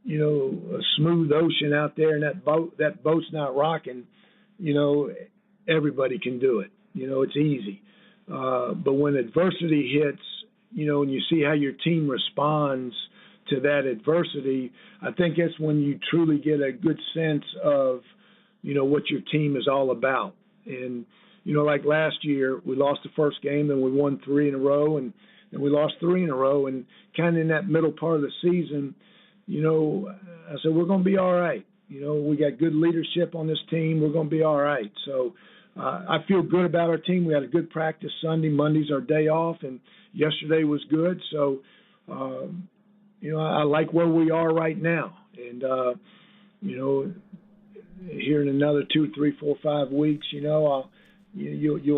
a smooth ocean out there and that boat's not rocking, everybody can do it. It's easy. But when adversity hits, and you see how your team responds to that adversity, I think that's when you truly get a good sense of, what your team is all about. And, like last year, we lost the first game, then we won 3 in a row, and then we lost 3 in a row. And kind of in that middle part of the season, I said, we're going to be all right. We got good leadership on this team. We're going to be all right. So I feel good about our team. We had a good practice Sunday. Monday's our day off, and yesterday was good. So, I like where we are right now. And, here in another 2, 3, 4, 5 weeks, you'll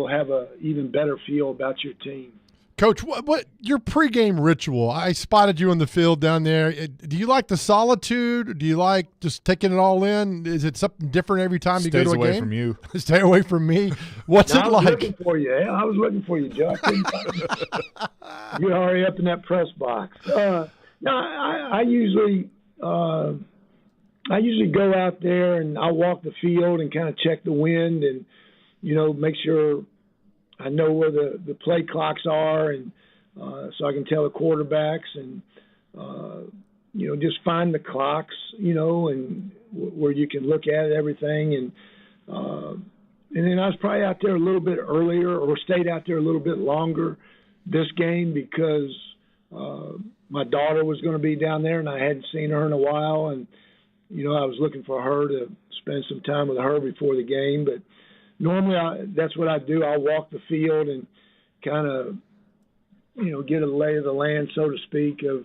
have a even better feel about your team. Coach, what your pregame ritual? I spotted you on the field down there. Do you like the solitude? Do you like just taking it all in? Is it something different every time you go to a game? Stay away from you. Stay away from me. What's it like? I was looking for you. I was looking for you, Joe. I couldn't find you. You're already up in that press box. I usually go out there and I walk the field and kind of check the wind and, make sure I know where the play clocks are, and so I can tell the quarterbacks and, just find the clocks, and where you can look at everything. And then I was probably out there a little bit earlier or stayed out there a little bit longer this game because my daughter was going to be down there and I hadn't seen her in a while. And, I was looking for her to spend some time with her before the game. But normally that's what I do. I'll walk the field and kind of, get a lay of the land, so to speak, of,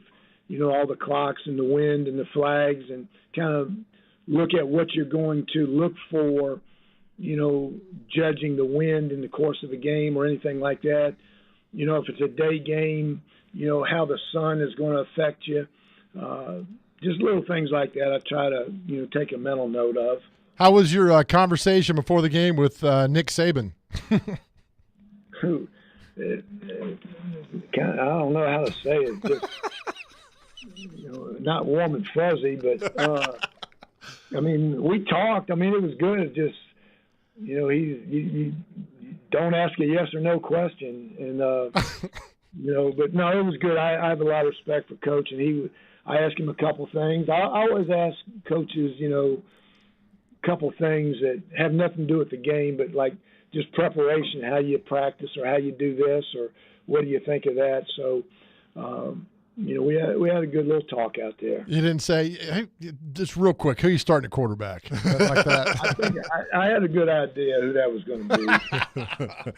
all the clocks and the wind and the flags, and kind of look at what you're going to look for, judging the wind in the course of the game or anything like that. If it's a day game, how the sun is going to affect you. Just little things like that I try to, take a mental note of. How was your conversation before the game with Nick Saban? I don't know how to say it. Just, not warm and fuzzy, but we talked. It was good. It just, you don't ask a yes or no question, and but no, it was good. I have a lot of respect for Coach, and I asked him a couple things. I always ask coaches, a couple things that have nothing to do with the game, but like just preparation, how you practice or how you do this or what do you think of that. So, we had a good little talk out there. You didn't say, hey, just real quick, who are you starting at quarterback? Like that. I think I had a good idea who that was going to be.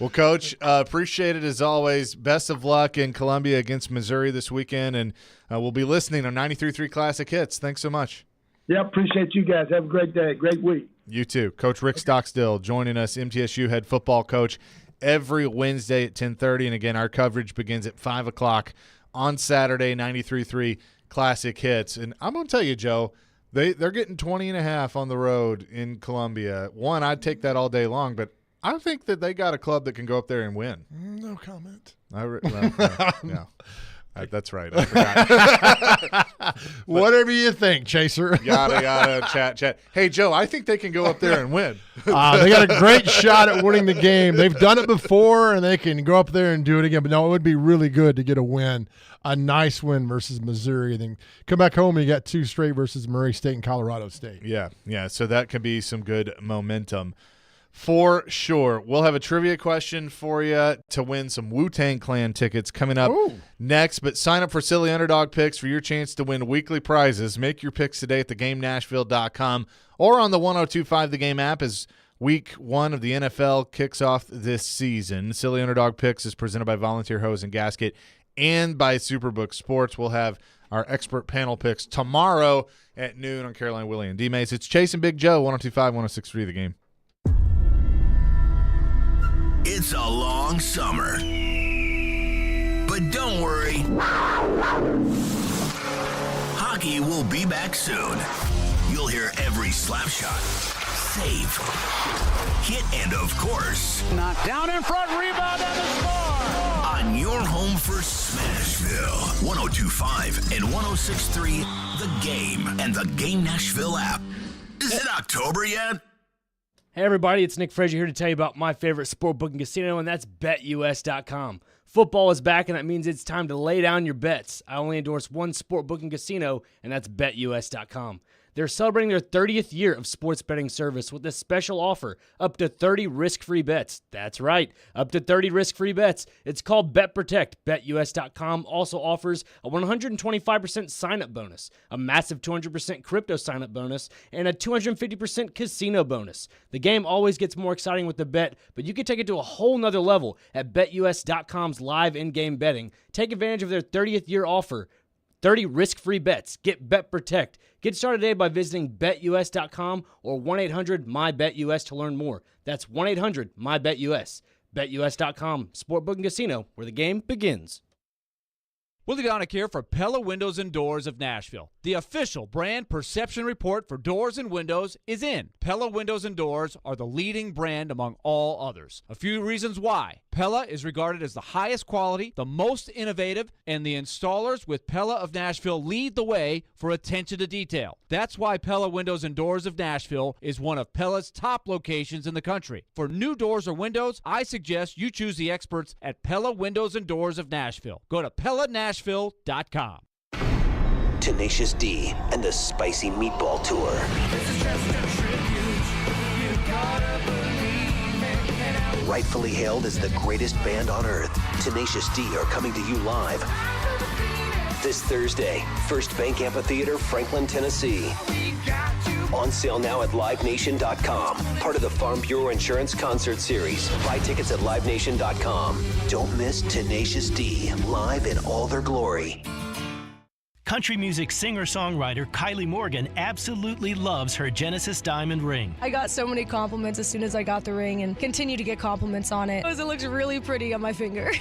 Well, Coach, appreciate it as always. Best of luck in Columbia against Missouri this weekend, and we'll be listening on 93.3 Classic Hits. Thanks so much. Yeah, appreciate you guys. Have a great day, great week. You too. Coach Rick Stockstill joining us, MTSU head football coach, every Wednesday at 10:30. And, again, our coverage begins at 5 o'clock on Saturday, 93.3 Classic Hits. And I'm going to tell you, Joe, they're getting 20.5 on the road in Columbia. One, I'd take that all day long, but I think that they got a club that can go up there and win. No comment. No. That's right. I forgot. Whatever you think, Chaser. Yada, chat. Hey, Joe, I think they can go up there and win. They got a great shot at winning the game. They've done it before, and they can go up there and do it again. But, no, it would be really good to get a win, a nice win versus Missouri. And then come back home and you got 2 straight versus Murray State and Colorado State. Yeah. So that can be some good momentum. For sure. We'll have a trivia question for you to win some Wu-Tang Clan tickets coming up next. But sign up for Silly Underdog Picks for your chance to win weekly prizes. Make your picks today at thegamenashville.com or on the 102.5 The Game app as week 1 of the NFL kicks off this season. Silly Underdog Picks is presented by Volunteer Hose and Gasket and by Superbook Sports. We'll have our expert panel picks tomorrow at noon on Caroline, Willie, and D-Mace. It's Chase and Big Joe, 102.5, 106.3 The Game. It's a long summer. But don't worry. Hockey will be back soon. You'll hear every slap shot, save, hit, and of course, knock down in front, rebound, and a score. On your home for Smashville, 102.5 and 106.3 The Game and The Game Nashville app. Is it October yet? Hey everybody, it's Nick Frazier here to tell you about my favorite sportbooking casino, and that's BetUS.com. Football is back, and that means it's time to lay down your bets. I only endorse one sportbooking casino, and that's BetUS.com. They're celebrating their 30th year of sports betting service with a special offer, up to 30 risk-free bets. That's right, up to 30 risk-free bets. It's called Bet Protect. BetUS.com also offers a 125% sign-up bonus, a massive 200% crypto sign-up bonus, and a 250% casino bonus. The game always gets more exciting with the bet, but you can take it to a whole nother level at BetUS.com's live in-game betting. Take advantage of their 30th year offer. 30 risk-free bets. Get Bet Protect. Get started today by visiting BetUS.com or 1-800-MyBetUS to learn more. That's 1-800-MyBetUS. BetUS.com, sportbook and casino, where the game begins. Willie Donick here for Pella Windows and Doors of Nashville. The official brand perception report for doors and windows is in. Pella Windows and Doors are the leading brand among all others. A few reasons why. Pella is regarded as the highest quality, the most innovative, and the installers with Pella of Nashville lead the way for attention to detail. That's why Pella Windows and Doors of Nashville is one of Pella's top locations in the country. For new doors or windows, I suggest you choose the experts at Pella Windows and Doors of Nashville. Go to PellaNashville.com. Tenacious D and the Spicy Meatball Tour. Rightfully hailed as the greatest band on earth, Tenacious D are coming to you live this Thursday, First Bank Amphitheater, Franklin, Tennessee. On sale now at LiveNation.com, part of the Farm Bureau Insurance Concert Series. Buy tickets at LiveNation.com. Don't miss Tenacious D live in all their glory. Country music singer-songwriter Kylie Morgan absolutely loves her Genesis diamond ring. I got so many compliments as soon as I got the ring and continue to get compliments on it because it looks really pretty on my finger.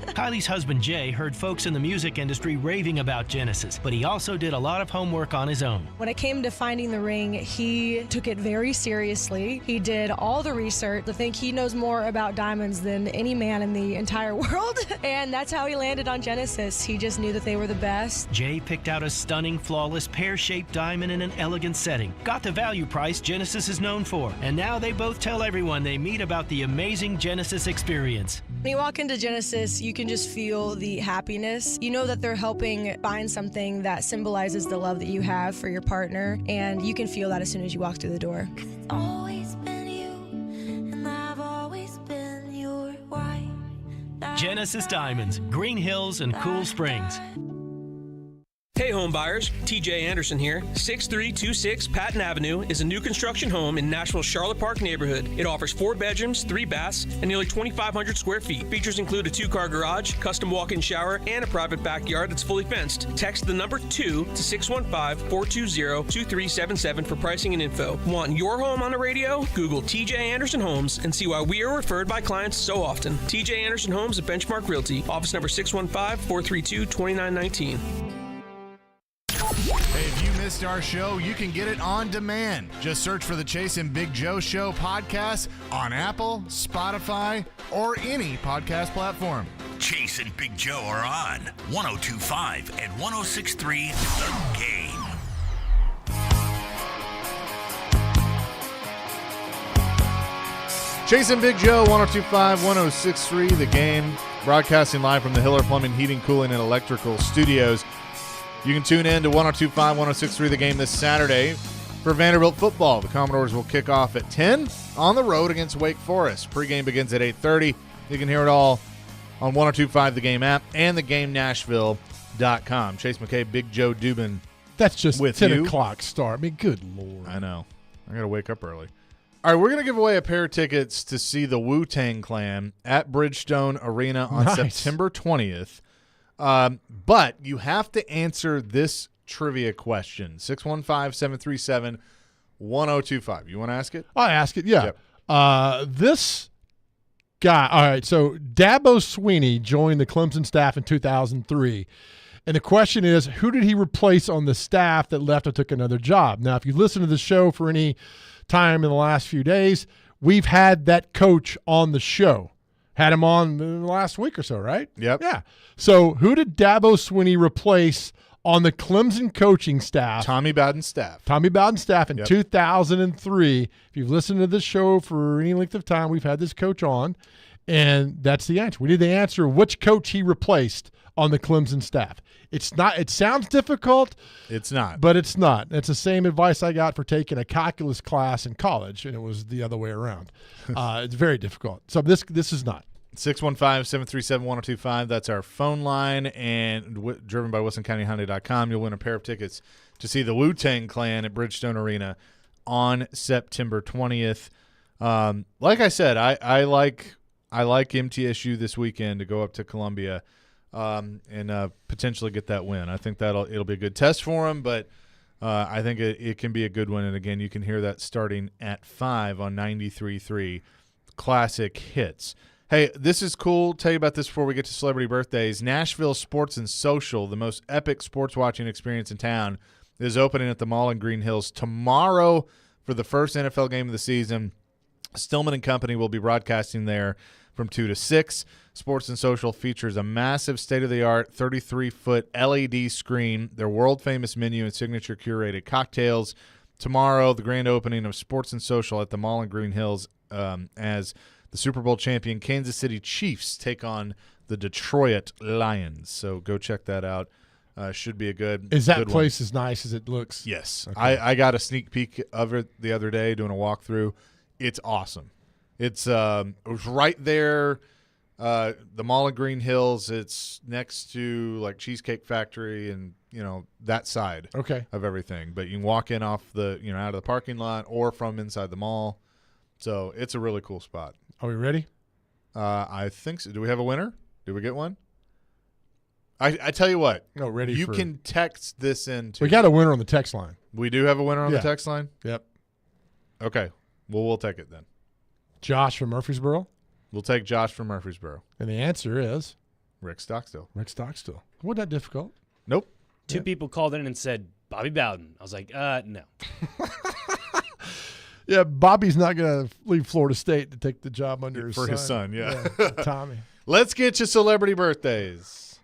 Kylie's husband Jay heard folks in the music industry raving about Genesis, but he also did a lot of homework on his own. When it came to finding the ring, he took it very seriously. He did all the research. I think he knows more about diamonds than any man in the entire world, and that's how he landed on Genesis. He just knew that they were the best. Jay picked out a stunning, flawless, pear-shaped diamond in an elegant setting. Got the value price Genesis is known for. And now they both tell everyone they meet about the amazing Genesis experience. When you walk into Genesis, you can just feel the happiness. You know that they're helping find something that symbolizes the love that you have for your partner, and you can feel that as soon as you walk through the door. Always been you, and I've always been your wife. Genesis Diamonds, Green Hills and Cool Springs. Hey home buyers, TJ Anderson here. 6326 Patton Avenue is a new construction home in Nashville's Charlotte Park neighborhood. It offers 4 bedrooms, 3 baths, and nearly 2,500 square feet. Features include a 2-car garage, custom walk-in shower, and a private backyard that's fully fenced. Text the number 2 to 615-420-2377 for pricing and info. Want your home on the radio? Google TJ Anderson Homes and see why we are referred by clients so often. TJ Anderson Homes at Benchmark Realty. Office number 615-432-2919. Hey, if you missed our show, you can get it on demand. Just search for the Chase and Big Joe Show podcast on Apple, Spotify, or any podcast platform. Chase and Big Joe are on 102.5 and 106.3 The Game. Chase and Big Joe, 102.5, 106.3 The Game. Broadcasting live from the Hiller Plumbing, Heating, Cooling, and Electrical Studios. You can tune in to 102.5, 106.3 The Game this Saturday for Vanderbilt football. The Commodores will kick off at 10 on the road against Wake Forest. Pregame begins at 8:30. You can hear it all on 102.5 The Game app and theGameNashville.com. Chase McKay, Big Joe Dubin. That's just with 10 you. o'clock start. I mean, good Lord. I know. I got to wake up early. All right, we're going to give away a pair of tickets to see the Wu-Tang Clan at Bridgestone Arena on September 20th. But you have to answer this trivia question, 615-737-1025. You want to ask it? I'll ask it, yeah. Yep. This guy, all right, so Dabo Swinney joined the Clemson staff in 2003. And the question is, who did he replace on the staff that left and took another job? Now, if you listen to the show for any time in the last few days. We've had that coach on the show. Had him on the last week or so, right? Yep. Yeah. So who did Dabo Swinney replace on the Clemson coaching staff? Tommy Bowden's staff. Tommy Bowden's staff in Yep. 2003. If you've listened to this show for any length of time, we've had this coach on, and that's the answer. We need the answer of which coach he replaced on the Clemson staff. It's not. It sounds difficult. It's not. But it's not. It's the same advice I got for taking a calculus class in college, and it was the other way around. It's very difficult. So this is not. 615-737-1025. That's our phone line, and driven by WilsonCountyHyundai.com. You'll win a pair of tickets to see the Wu-Tang Clan at Bridgestone Arena on September 20th. Like I said, I like MTSU this weekend to go up to Columbia and potentially get that win. I think it'll be a good test for them, but I think it can be a good one. And again, you can hear that starting at 5 on 93.3 Classic Hits. Hey, this is cool. Tell you about this before we get to celebrity birthdays. Nashville Sports and Social, the most epic sports watching experience in town, is opening at the Mall in Green Hills tomorrow for the first NFL game of the season. Stillman and Company will be broadcasting there from 2 to 6. Sports and Social features a massive state-of-the-art 33-foot LED screen, their world-famous menu, and signature curated cocktails. Tomorrow, the grand opening of Sports and Social at the Mall in Green Hills as the Super Bowl champion Kansas City Chiefs take on the Detroit Lions. So go check that out. Should be a good Is that good place one. as nice as it looks? Yes. Okay. I got a sneak peek of it the other day doing a walkthrough. It's awesome. It was right there, the Mall in Green Hills. It's next to like Cheesecake Factory and, that side of everything. But you can walk in off the, out of the parking lot or from inside the mall. So it's a really cool spot. Are we ready? I think so. Do we have a winner? Did we get one? I tell you what. No, ready. You can text this in. We got a winner on the text line. We do have a winner on Yeah. the text line? Yep. Okay. Well, we'll take it then. Josh from Murfreesboro. We'll take Josh from Murfreesboro. And the answer is Rick Stockstill. Rick Stockstill. Wasn't that difficult? Nope. Two people called in and said Bobby Bowden. I was like, no. Yeah, Bobby's not going to leave Florida State to take the job under his son. His son, yeah. Tommy. Let's get to celebrity birthdays.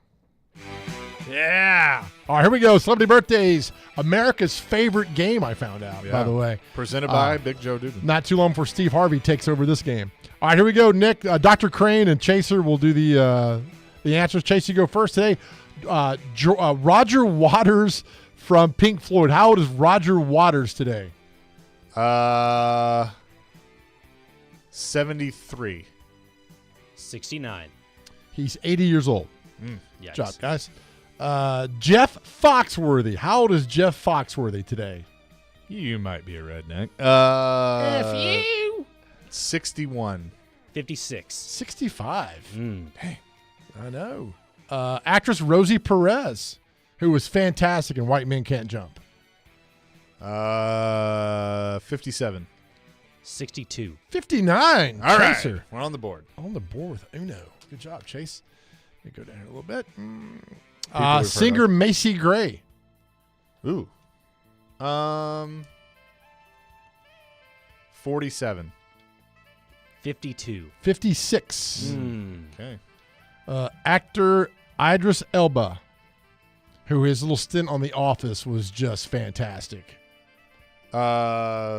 Yeah. All right, here we go. Celebrity birthdays. America's favorite game, I found out, by the way. Presented by Big Joe Duden. Not too long before Steve Harvey takes over this game. All right, here we go, Nick. Dr. Crane and Chaser will do the answers. Chase, you go first today. Roger Waters from Pink Floyd. How old is Roger Waters today? 73. 69. He's 80 years old. Yikes. Good job, guys. Jeff Foxworthy. How old is Jeff Foxworthy today? You might be a redneck. F you. 61. 56. 65. Mm. Dang. I know. Actress Rosie Perez, who was fantastic in White Men Can't Jump. 57. 62. 59. All right. Chaser. We're on the board. On the board with Uno. Good job, Chase. Let me go down here a little bit. we've Singer heard of. Macy Gray. Ooh. 47. 52. 56. Okay. Actor Idris Elba, who his little stint on The Office was just fantastic. 38.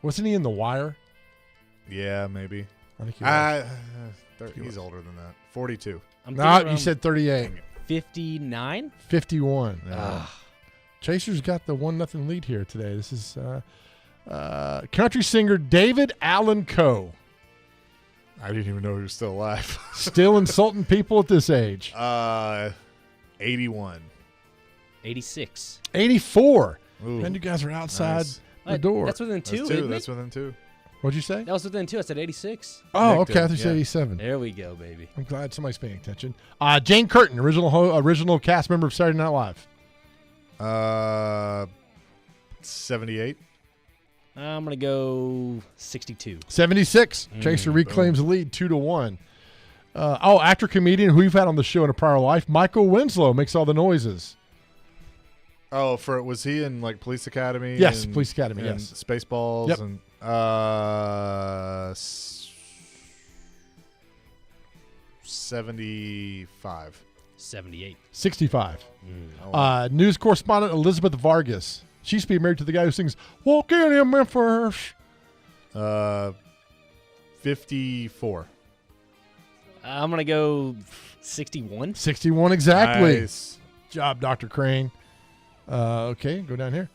Wasn't he in The Wire? Yeah, maybe. I think he was. He's older than that. 42. No, you said 38. 59? 51. Yeah. Chaser's got the 1-0 lead here today. This is country singer David Allan Coe. I didn't even know he was still alive. Still insulting people at this age. 81. 86. 84. Ooh, And you guys are outside nice. the door. That's within two, That's isn't two. it? That's within two. What'd you say? That was within two. I said 86. Oh, Nick okay. I did, thought you said yeah. 87. There we go, baby. I'm glad somebody's paying attention. Jane Curtin, original cast member of Saturday Night Live. 78. I'm going to go 62. 76. Chaser reclaims the lead 2-1. Actor comedian who we've had on the show in a prior life, Michael Winslow makes all the noises. Oh, was he in like Police Academy? Yes, and, Police Academy, and yes. Spaceballs Yep. and 75. 78. 65. Oh. News correspondent Elizabeth Vargas. She used to be married to the guy who sings "Walk in Memphis." 54. I'm going to go 61. 61 exactly. Nice. Job, Dr. Crane. Okay, go down here.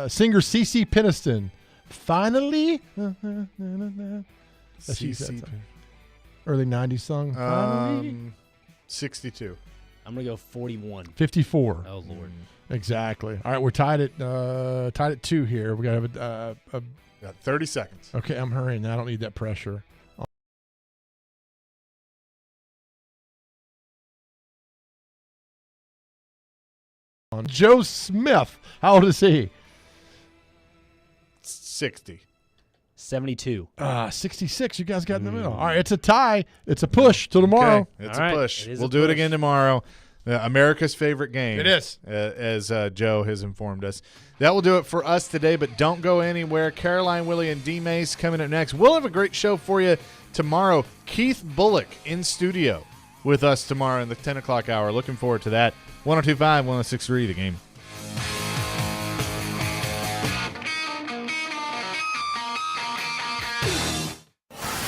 Singer CeCe Peniston. Finally. That's she said something. Early 90s song. Finally. 62. I'm going to go 41. 54. Oh, Lord. Exactly. All right, we're tied at 2 here. We got to have a Got 30 seconds. Okay, I'm hurrying. I don't need that pressure. On Joe Smith. How old is he? 60. 72. 66. You guys got in the middle. All right, it's a tie. It's a push till tomorrow. Okay, it's All a right, push. it is We'll a do it push. again tomorrow. America's favorite game. It is. As Joe has informed us. That will do it for us today, but don't go anywhere. Caroline, Willie, and D. Mace coming up next. We'll have a great show for you tomorrow. Keith Bullock in studio with us tomorrow in the 10 o'clock hour. Looking forward to that. 102.5, 106.3, The Game.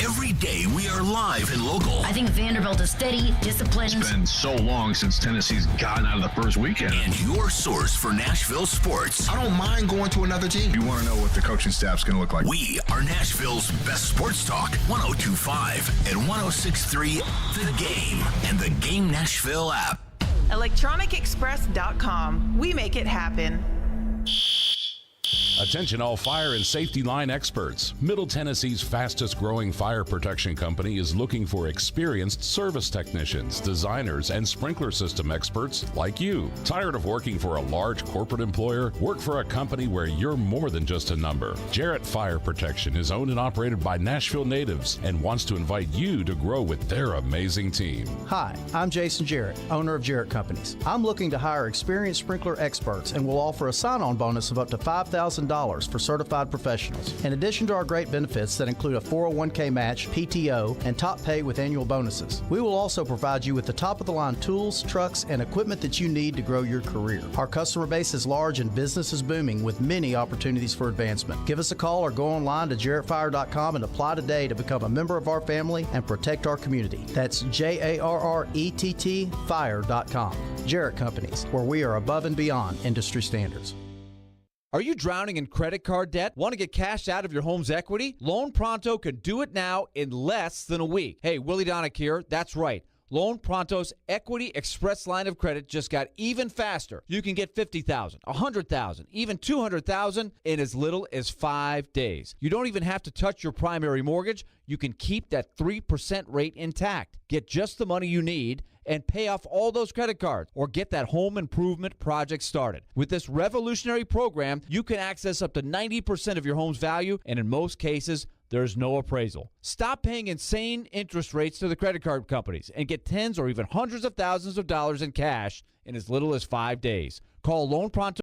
Every day we are live and local. I think Vanderbilt is steady, disciplined. It's been so long since Tennessee's gotten out of the first weekend. And your source for Nashville sports. I don't mind going to another team. You want to know what the coaching staff's going to look like? We are Nashville's best sports talk. 102.5 and 106.3 The Game and the Game Nashville app. ElectronicExpress.com. We make it happen. Attention all fire and safety line experts. Middle Tennessee's fastest growing fire protection company is looking for experienced service technicians, designers, and sprinkler system experts like you. Tired of working for a large corporate employer? Work for a company where you're more than just a number. Jarrett Fire Protection is owned and operated by Nashville natives and wants to invite you to grow with their amazing team. Hi, I'm Jason Jarrett, owner of Jarrett Companies. I'm looking to hire experienced sprinkler experts and will offer a sign-on bonus of up to $5,000 for certified professionals. In addition to our great benefits that include a 401k match, PTO, and top pay with annual bonuses, we will also provide you with the top-of-the-line tools, trucks, and equipment that you need to grow your career. Our customer base is large and business is booming with many opportunities for advancement. Give us a call or go online to jarrettfire.com and apply today to become a member of our family and protect our community. That's JARRETT fire.com. Jarrett Companies, where we are above and beyond industry standards. Are you drowning in credit card debt? Want to get cash out of your home's equity? Loan Pronto can do it now in less than a week. Hey, Willie Donick here. That's right. Loan Pronto's Equity Express line of credit just got even faster. You can get $50,000, $100,000, even $200,000 in as little as 5 days. You don't even have to touch your primary mortgage. You can keep that 3% rate intact. Get just the money you need and pay off all those credit cards or get that home improvement project started. With this revolutionary program, you can access up to 90% of your home's value, and in most cases, there's no appraisal. Stop paying insane interest rates to the credit card companies and get tens or even hundreds of thousands of dollars in cash in as little as 5 days. Call Loan Pronto